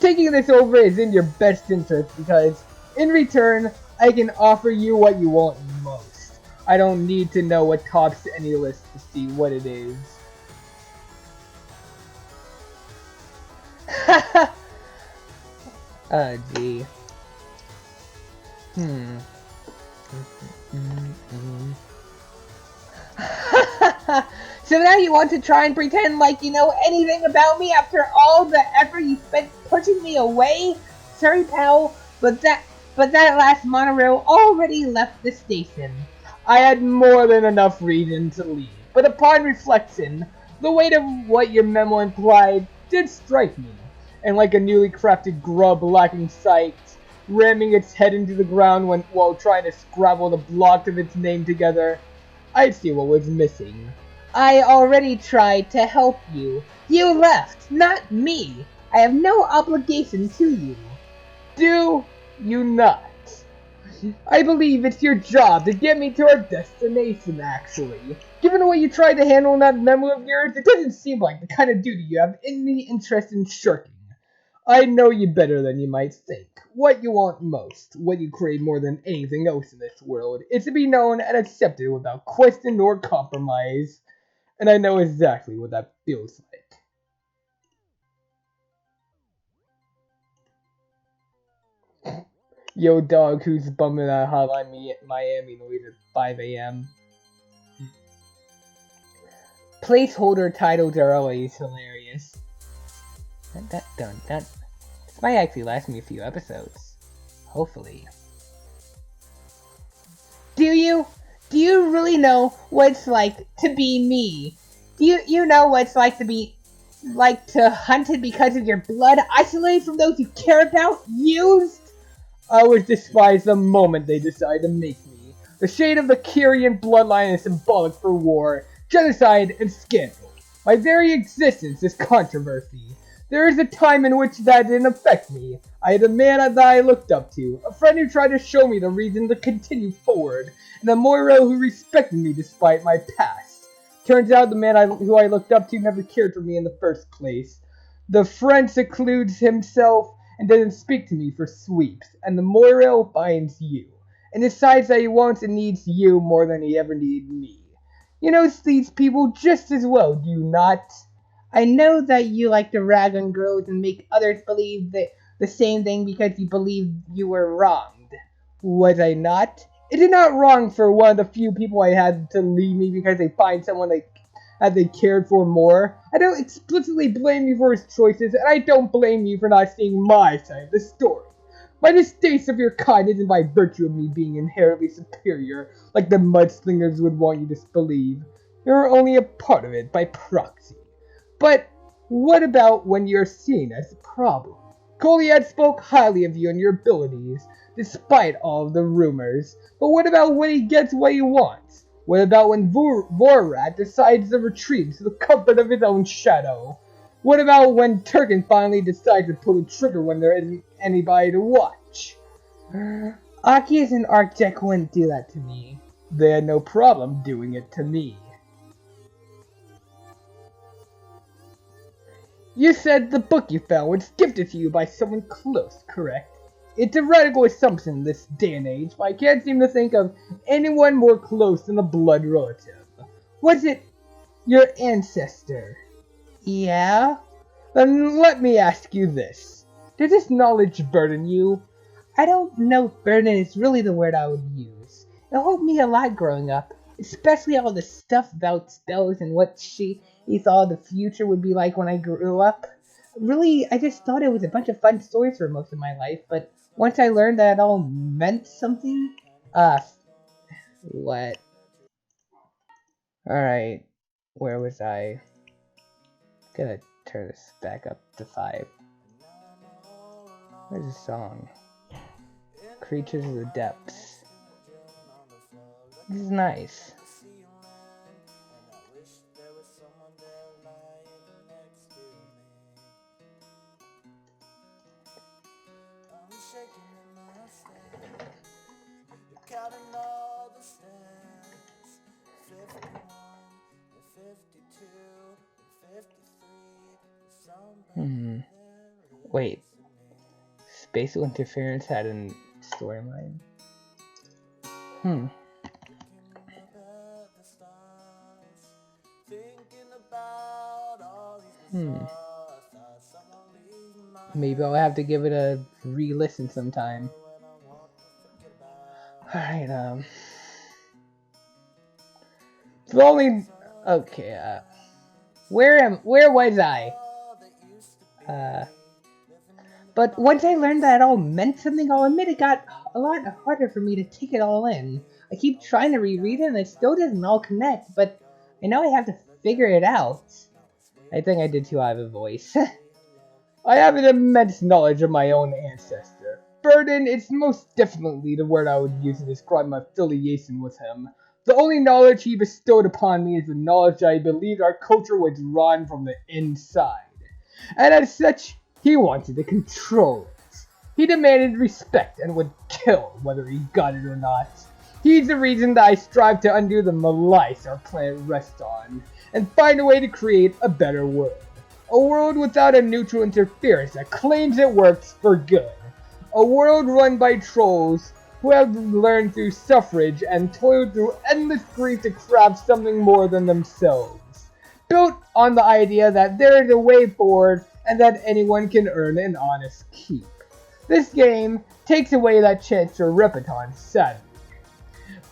Taking this over is in your best interest because, in return, I can offer you what you want most. I don't need to know what tops any list to see what it is. Oh, gee. So now you want to try and pretend like you know anything about me after all the effort you spent pushing me away? Sorry, pal, but that last monorail already left the station. I had more than enough reason to leave, but upon reflection, the weight of what your memo implied did strike me, and like a newly crafted grub lacking sight, ramming its head into the ground while trying to scrabble the blocks of its name together, I see what was missing. I already tried to help you. You left, not me. I have no obligation to you. Do you not? I believe it's your job to get me to our destination, actually. Given the way you tried to handle that memo of yours, it doesn't seem like the kind of duty you have any interest in shirking. I know you better than you might think. What you want most, what you crave more than anything else in this world, is to be known and accepted without question or compromise. And I know exactly what that feels like. Yo, dog, who's bumming that Hotline Miami noise at 5 a.m.? Placeholder titles are always hilarious. This might actually last me a few episodes. Hopefully. Do you really know what it's like to be me? Do you know what it's like to be hunted because of your blood, isolated from those you care about, used? I was despised the moment they decided to make me. The shade of the Kyrian bloodline is symbolic for war, genocide, and scandal. My very existence is controversy. There is a time in which that didn't affect me. I had a man that I looked up to, a friend who tried to show me the reason to continue forward, and a Moira who respected me despite my past. Turns out the man who I looked up to never cared for me in the first place. The friend secludes himself and doesn't speak to me for sweeps, and the Moira finds you, and decides that he wants and needs you more than he ever needed me. You know these people just as well, do you not? I know that you like to rag on girls and make others believe the same thing because you believe you were wronged. Was I not? Is it not wrong for one of the few people I had to leave me because they find someone they cared for more? I don't explicitly blame you for his choices, and I don't blame you for not seeing my side of the story. My distaste of your kind isn't by virtue of me being inherently superior, like the mudslingers would want you to believe. You're only a part of it by proxy. But what about when you're seen as a problem? Goliath spoke highly of you and your abilities, despite all of the rumors. But what about when he gets what he wants? What about when Vorat decides to retreat to the comfort of his own shadow? What about when Turkin finally decides to pull the trigger when there isn't anybody to watch? Akias and Arctic wouldn't do that to me. They had no problem doing it to me. You said the book you found was gifted to you by someone close, correct? It's a radical assumption in this day and age, but I can't seem to think of anyone more close than a blood relative. Was it your ancestor? Yeah? Then let me ask you this. Does this knowledge burden you? I don't know if burden is really the word I would use. It helped me a lot growing up, especially all the stuff about spells and what she thought the future would be like when I grew up. Really, I just thought it was a bunch of fun stories for most of my life, but once I learned that it all meant something, what? Alright, where was I? Gonna turn this back up to 5. Where's the song? Creatures of the Depths. This is nice. Wait. Spatial interference had a storyline. Maybe I'll have to give it a re-listen sometime. Alright, okay, where was I? But once I learned that it all meant something, I'll admit it got a lot harder for me to take it all in. I keep trying to reread it and it still doesn't all connect, but I know I have to figure it out. I think I did too high of a voice. I have an immense knowledge of my own ancestor. Burden is most definitely the word I would use to describe my affiliation with him. The only knowledge he bestowed upon me is the knowledge that I believed our culture was rotten from the inside. And as such, he wanted to control it. He demanded respect and would kill whether he got it or not. He's the reason that I strive to undo the malice our planet rests on, and find a way to create a better world. A world without a neutral interference that claims it works for good. A world run by trolls who have learned through suffrage and toiled through endless grief to craft something more than themselves. Built on the idea that there is a way forward and that anyone can earn an honest keep. This game takes away that chance to Repeton, sadly.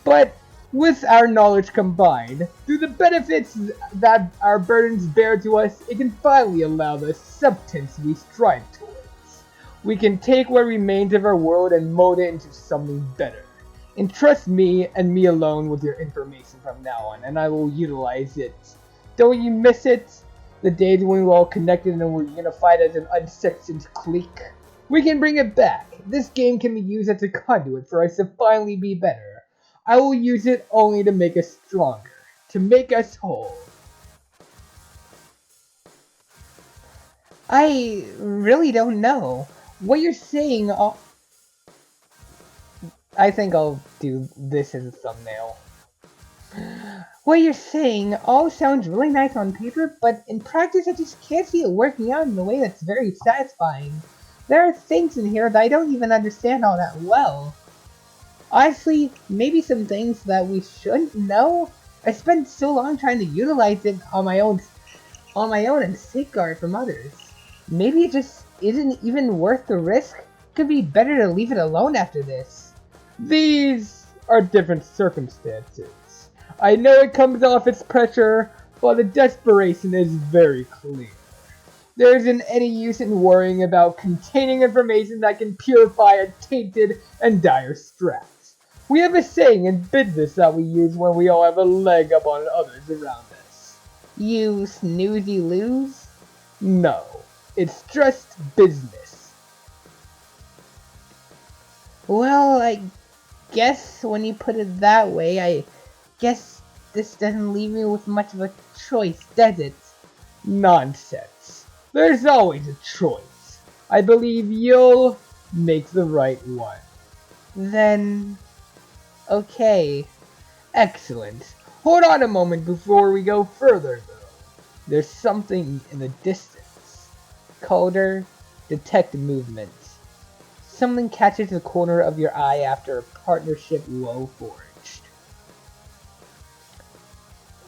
But with our knowledge combined, through the benefits that our burdens bear to us, it can finally allow the substance we strive towards. We can take what remains of our world and mold it into something better. Entrust me and me alone with your information from now on, and I will utilize it. Don't you miss it? The days when we were all connected and were unified as an unsectioned clique? We can bring it back. This game can be used as a conduit for us to finally be better. I will use it only to make us stronger, to make us whole. I really don't know. What you're saying, I think I'll do this as a thumbnail. What you're saying all sounds really nice on paper, but in practice I just can't see it working out in a way that's very satisfying. There are things in here that I don't even understand all that well. Honestly, maybe some things that we shouldn't know? I spent so long trying to utilize it on my own and safeguard from others. Maybe it just isn't even worth the risk? Could be better to leave it alone after this. These are different circumstances. I know it comes off as pressure, but the desperation is very clear. There isn't any use in worrying about containing information that can purify a tainted and dire stress. We have a saying in business that we use when we all have a leg up on others around us. You snooze, you lose? No, it's just business. Well, I guess when you put it that way, I guess this doesn't leave me with much of a choice, does it? Nonsense. There's always a choice. I believe you'll make the right one. Then, okay. Excellent. Hold on a moment before we go further, though. There's something in the distance. Colder, detect movement. Something catches the corner of your eye after a partnership well forged.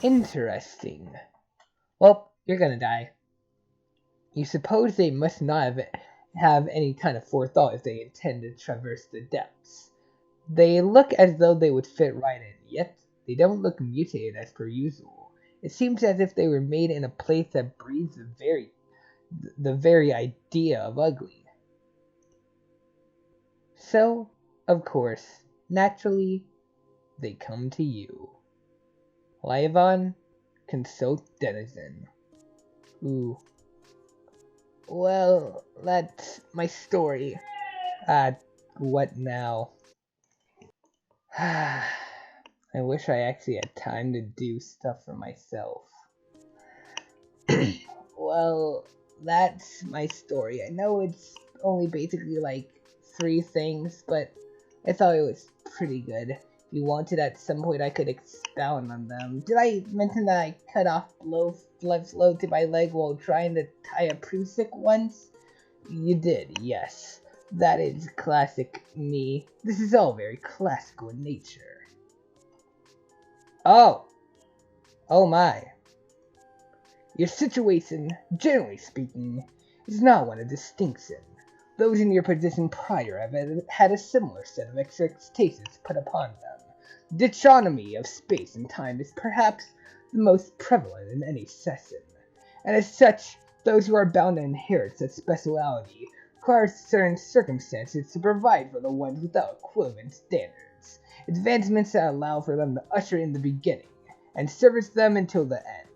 Interesting. Well, you're gonna die. You suppose they must not have any kind of forethought if they intend to traverse the depths. They look as though they would fit right in, yet they don't look mutated as per usual. It seems as if they were made in a place that breeds the very idea of ugly. So, of course, naturally, they come to you. Lyavon, consult Denizen. Ooh. Well, that's my story. What now? I wish I actually had time to do stuff for myself. Well, that's my story. I know it's only basically like 3 things, but I thought it was pretty good. If you wanted at some point I could expound on them. Did I mention that I cut off blood flow to my leg while trying to tie a Prusik once? You did, yes. That is classic me. This is all very classical in nature. Oh my. Your situation, generally speaking, is not one of distinction. Those in your position prior have had a similar set of expectations put upon them. The dichotomy of space and time is perhaps the most prevalent in any session, and as such, those who are bound to inherit such speciality require certain circumstances to provide for the ones without equivalent standards, advancements that allow for them to usher in the beginning, and service them until the end.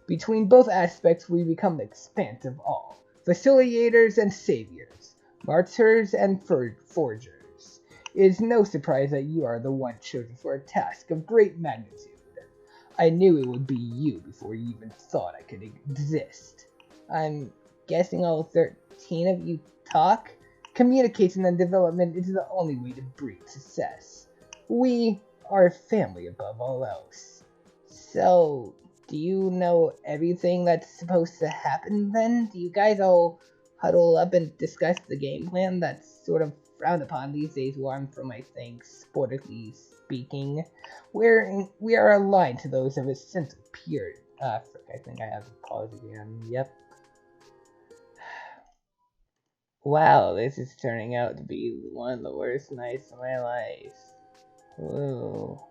Between both aspects we become the expanse of all, facilitators and saviors, martyrs and forgers. It is no surprise that you are the one chosen for a task of great magnitude. I knew it would be you before you even thought I could exist. I'm guessing all 13 of you talk? Communication and development is the only way to breed success. We are family above all else. So, do you know everything that's supposed to happen then? Do you guys all huddle up and discuss the game plan? That's sort of frowned upon these days where I'm from, I think, sportively speaking. We are aligned to those of essential purity. Frick, I think I have to pause again. Yep. Wow, this is turning out to be one of the worst nights of my life. Whoa.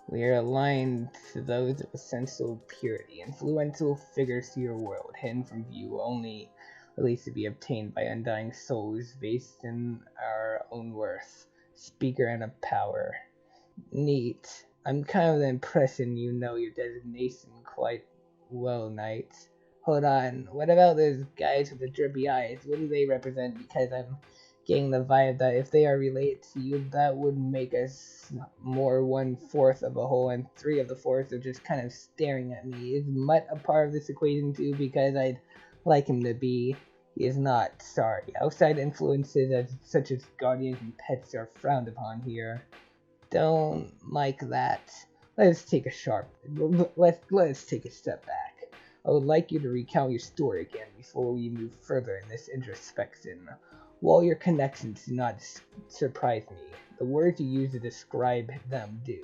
We are aligned to those of essential purity, influential figures to your world, hidden from view, only released to be obtained by undying souls based in our own worth, speaker and of power. Neat. I'm kind of the impression you know your designation quite well, Knight. Hold on, what about those guys with the drippy eyes? What do they represent? Because I'm getting the vibe that if they are related to you, that would make us more 1/4 of a whole, and 3 of the 4th are just kind of staring at me. Is Mutt a part of this equation too? Because I'd like him to be. He is not. Sorry. Outside influences such as guardians and pets are frowned upon here. Don't like that. Let's take a step back. I would like you to recount your story again before we move further in this introspection. While your connections do not surprise me, the words you use to describe them do.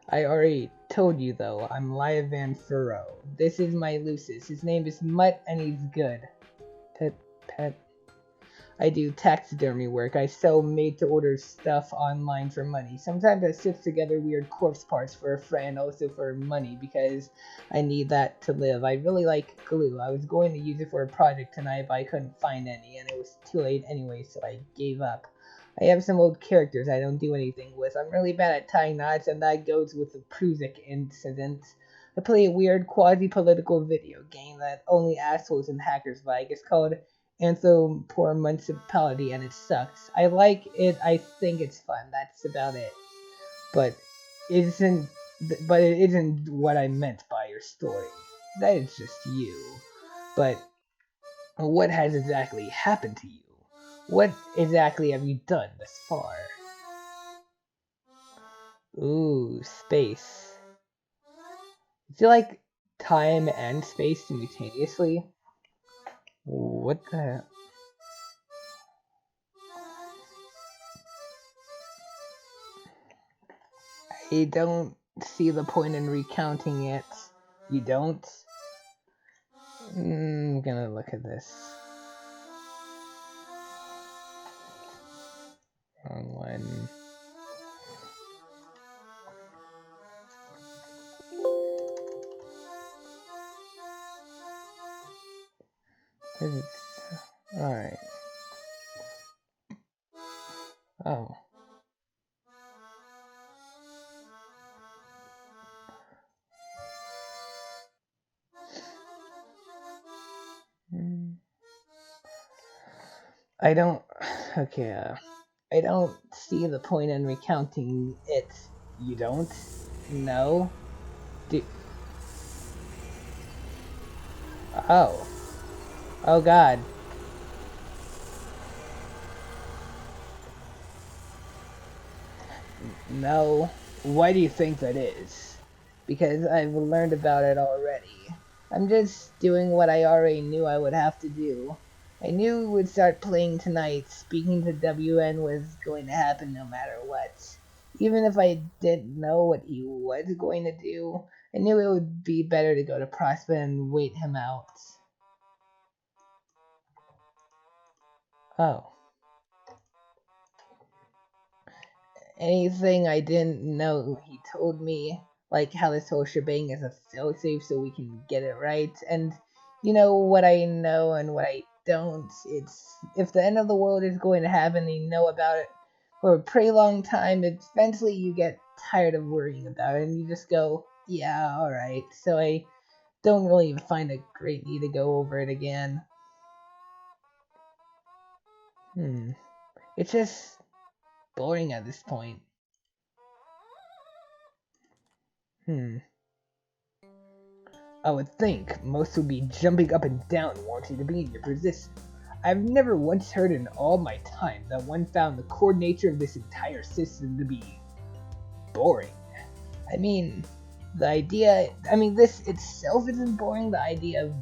I already told you though, I'm Van Furrow. This is my Lucis. His name is Mutt and he's good. Pet. I do taxidermy work. I sell made-to-order stuff online for money. Sometimes I stitch together weird corpse parts for a friend, also for money, because I need that to live. I really like glue. I was going to use it for a project tonight, but I couldn't find any, and it was too late anyway, so I gave up. I have some old characters I don't do anything with. I'm really bad at tying knots, and that goes with the Prusik incident. I play a weird quasi-political video game that only assholes and hackers like. It's called Municipality, and it sucks. I like it. I think it's fun. That's about it. But it isn't what I meant by your story. That is just you. But what has exactly happened to you? What exactly have you done thus far? Ooh, space. I feel like time and space simultaneously. What the? I don't see the point in recounting it. You don't? I'm gonna look at this. Wrong one. Alright. Oh. I don't. Okay, I don't see the point in recounting it. You don't? No? Oh. Oh god. No. Why do you think that is? Because I've learned about it already. I'm just doing what I already knew I would have to do. I knew we would start playing tonight. Speaking to WN was going to happen no matter what. Even if I didn't know what he was going to do, I knew it would be better to go to Prosper and wait him out. Oh. Anything I didn't know, he told me, like how this whole shebang is a failsafe so we can get it right. And you know what I know and what I don't. It's if the end of the world is going to happen and you know about it for a pretty long time, eventually you get tired of worrying about it and you just go, yeah, alright. So I don't really find a great need to go over it again. It's just boring at this point. I would think most would be jumping up and down wanting to be in your position. I've never once heard in all my time that one found the core nature of this entire system to be boring. I mean, this itself isn't boring, the idea of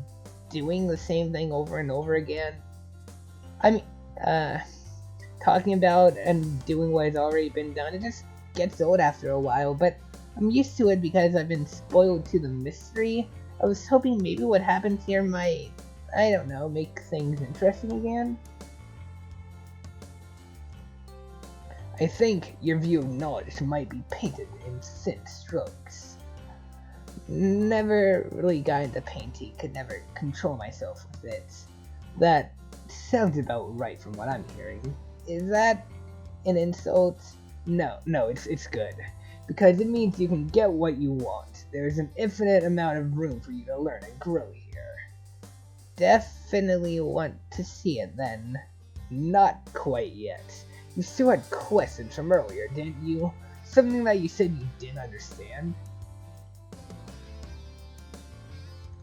doing the same thing over and over again. I mean, talking about and doing what has already been done, it just gets old after a while, but I'm used to it because I've been spoiled to the mystery. I was hoping maybe what happens here might, I don't know, make things interesting again. I think your view of knowledge might be painted in thin strokes. Never really got into painting, could never control myself with it. That sounds about right from what I'm hearing. Is that an insult? No, it's good. Because it means you can get what you want. There's an infinite amount of room for you to learn and grow here. Definitely want to see it then. Not quite yet. You still had questions from earlier, didn't you? Something that you said you didn't understand?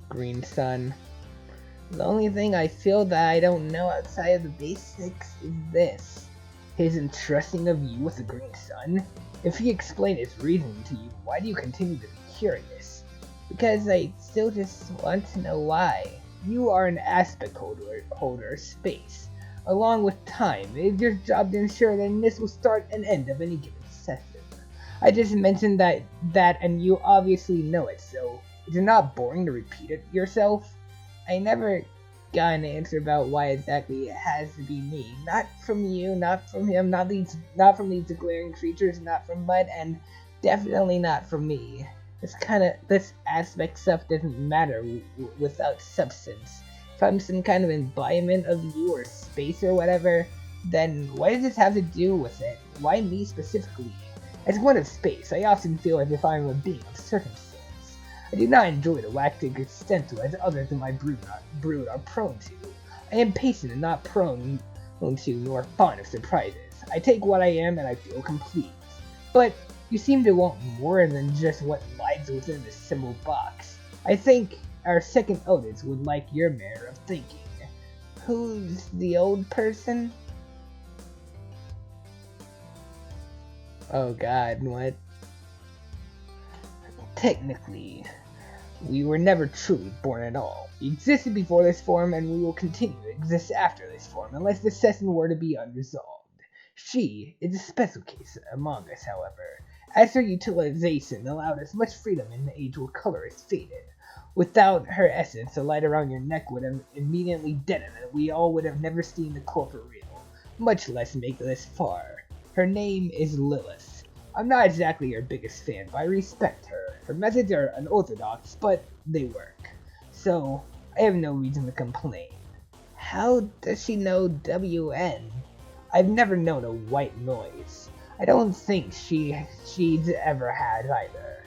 Green Sun. The only thing I feel that I don't know outside of the basics is this. His entrusting of you with the Green Sun? If he explained his reasoning to you, why do you continue to be curious? Because I still just want to know why. You are an aspect holder of space. Along with time, it is your job to ensure that this will start and end of any given session. I just mentioned that and you obviously know it, so is it not boring to repeat it yourself? I never got an answer about why exactly it has to be me. Not from you, not from him, not from these glaring creatures, not from Mud, and definitely not from me. This aspect stuff doesn't matter without substance. If I'm some kind of embodiment of you or space or whatever, then what does this have to do with it? Why me specifically? As one of space, I often feel as if I am a being of circumstance. I do not enjoy the lactic extent to as others in my brood are prone to. I am patient and not prone to nor fond of surprises. I take what I am and I feel complete. But you seem to want more than just what lies within this simple box. I think our second elders would like your manner of thinking. Who's the old person? Oh god, what? Technically, we were never truly born at all. We existed before this form, and we will continue to exist after this form, unless the session were to be unresolved. She is a special case among us, however, as her utilization allowed us much freedom in the age where color is faded. Without her essence, the light around your neck would have immediately deadened, and we all would have never seen the corporeal, much less make it this far. Her name is Lilith. I'm not exactly her biggest fan, but I respect her. Her methods are unorthodox, but they work. So, I have no reason to complain. How does she know WN? I've never known a white noise. I don't think she's ever had either.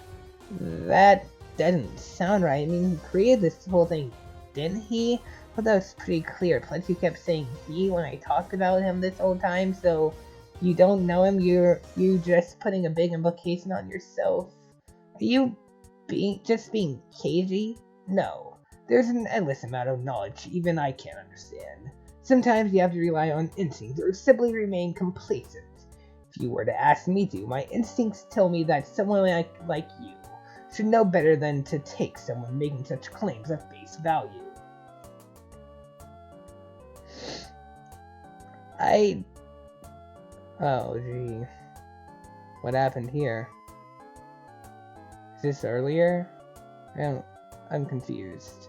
That doesn't sound right. I mean, he created this whole thing, didn't he? But that was pretty clear. Plus, you kept saying he when I talked about him this whole time, so you don't know him, you just putting a big implication on yourself. Are you just being cagey? No. There's an endless amount of knowledge even I can't understand. Sometimes you have to rely on instincts or simply remain complacent. If you were to ask me to, my instincts tell me that someone like you should know better than to take someone making such claims at face value. Oh, gee. What happened here? Is this earlier? I'm confused.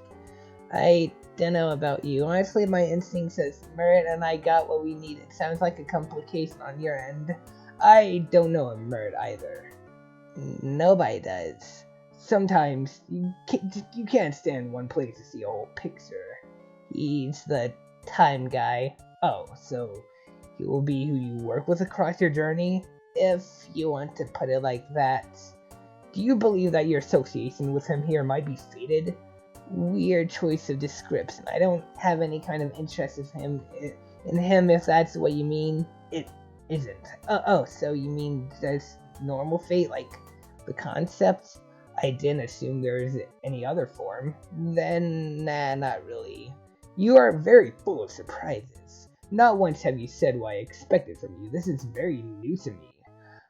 I don't know about you. Honestly, my instinct says Merit and I got what we needed. Sounds like a complication on your end. I don't know a Merit either. Nobody does. Sometimes you can't stand in one place to see a whole picture. He's the time guy. Oh, so he will be who you work with across your journey, if you want to put it like that. Do you believe that your association with him here might be fated? Weird choice of description. I don't have any kind of interest in him And him, if that's what you mean, it isn't. Oh, so you mean just normal fate, like the concept? I didn't assume there was any other form. Then, nah, not really. You are very full of surprises. Not once have you said what I expected from you. This is very new to me.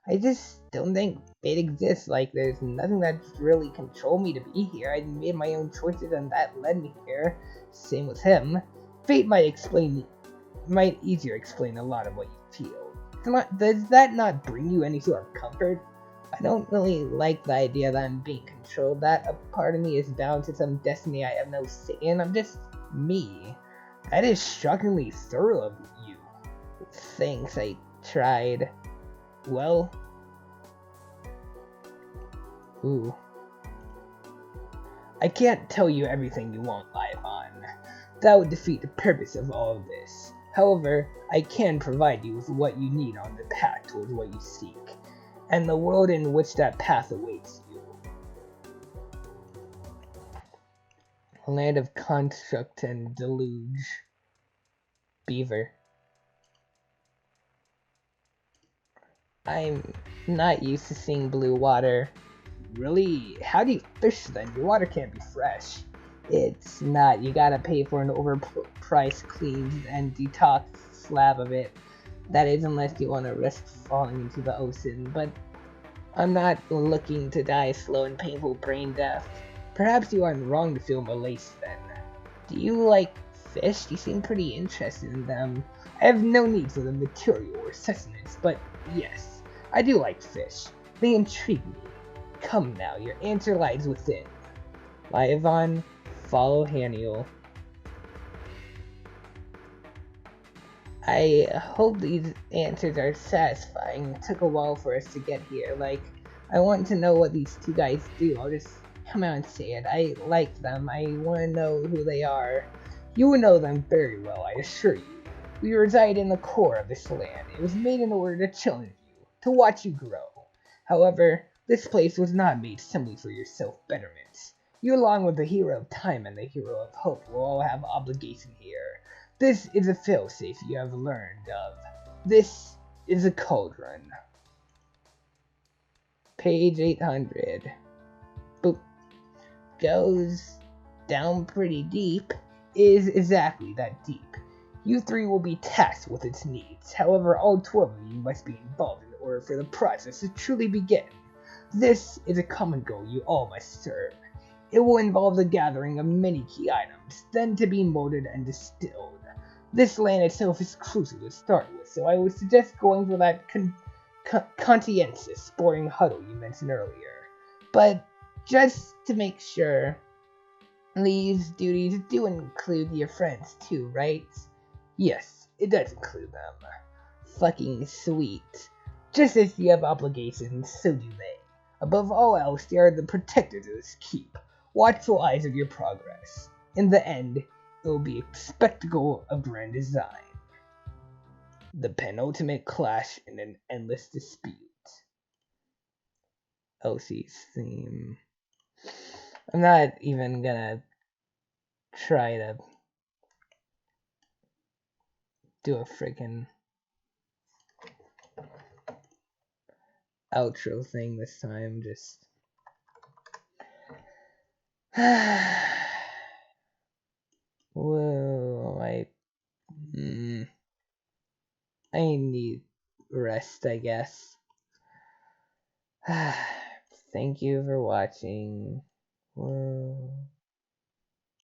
I just don't think fate exists. Like, there's nothing that really controlled me to be here. I made my own choices and that led me here. Same with him. Fate might easier explain a lot of what you feel. Does that not bring you any sort of comfort? I don't really like the idea that I'm being controlled, that a part of me is bound to some destiny I have no say in. I'm just me. That is shockingly thorough of you. Thanks, I tried. Well... Ooh. I can't tell you everything you want live on. That would defeat the purpose of all of this. However, I can provide you with what you need on the path towards what you seek, and the world in which that path awaits you. A land of construct and deluge. Beaver. I'm not used to seeing blue water. Really? How do you fish then? Your water can't be fresh. It's not. You gotta pay for an overpriced clean and detox slab of it. That is, unless you want to risk falling into the ocean. But I'm not looking to die slow and painful brain death. Perhaps you aren't wrong to feel malaise then. Do you like fish? You seem pretty interested in them. I have no need for the material or sustenance, but yes, I do like fish. They intrigue me. Come now, your answer lies within. Liavon, follow Haniel. I hope these answers are satisfying. It took a while for us to get here. Like, I want to know what these two guys do. I'll just come out and say it. I like them. I want to know who they are. You will know them very well, I assure you. We reside in the core of this land. It was made in order to challenge you, to watch you grow. However, this place was not made simply for your self-betterment. You, along with the hero of time and the hero of hope, will all have obligation here. This is a failsafe you have learned of. This is a cauldron. Page 800. Boop. Goes down pretty deep. Is exactly that deep. You three will be tasked with its needs. However, all 12 of you must be involved in order for the process to truly begin. This is a common goal you all must serve. It will involve the gathering of many key items, then to be molded and distilled. This land itself is crucial to start with, so I would suggest going for that conscientious sporting huddle you mentioned earlier. But just to make sure, these duties do include your friends too, right? Yes, it does include them. Fucking sweet. Just as you have obligations, so do they. Above all else, they are the protectors of this keep, watchful eyes of your progress. In the end, it will be a spectacle of grand design. The penultimate clash in an endless dispute. OC's theme. I'm not even gonna try to do a freaking outro thing this time. Just whoa, I need rest, I guess. Thank you for watching. Whoa.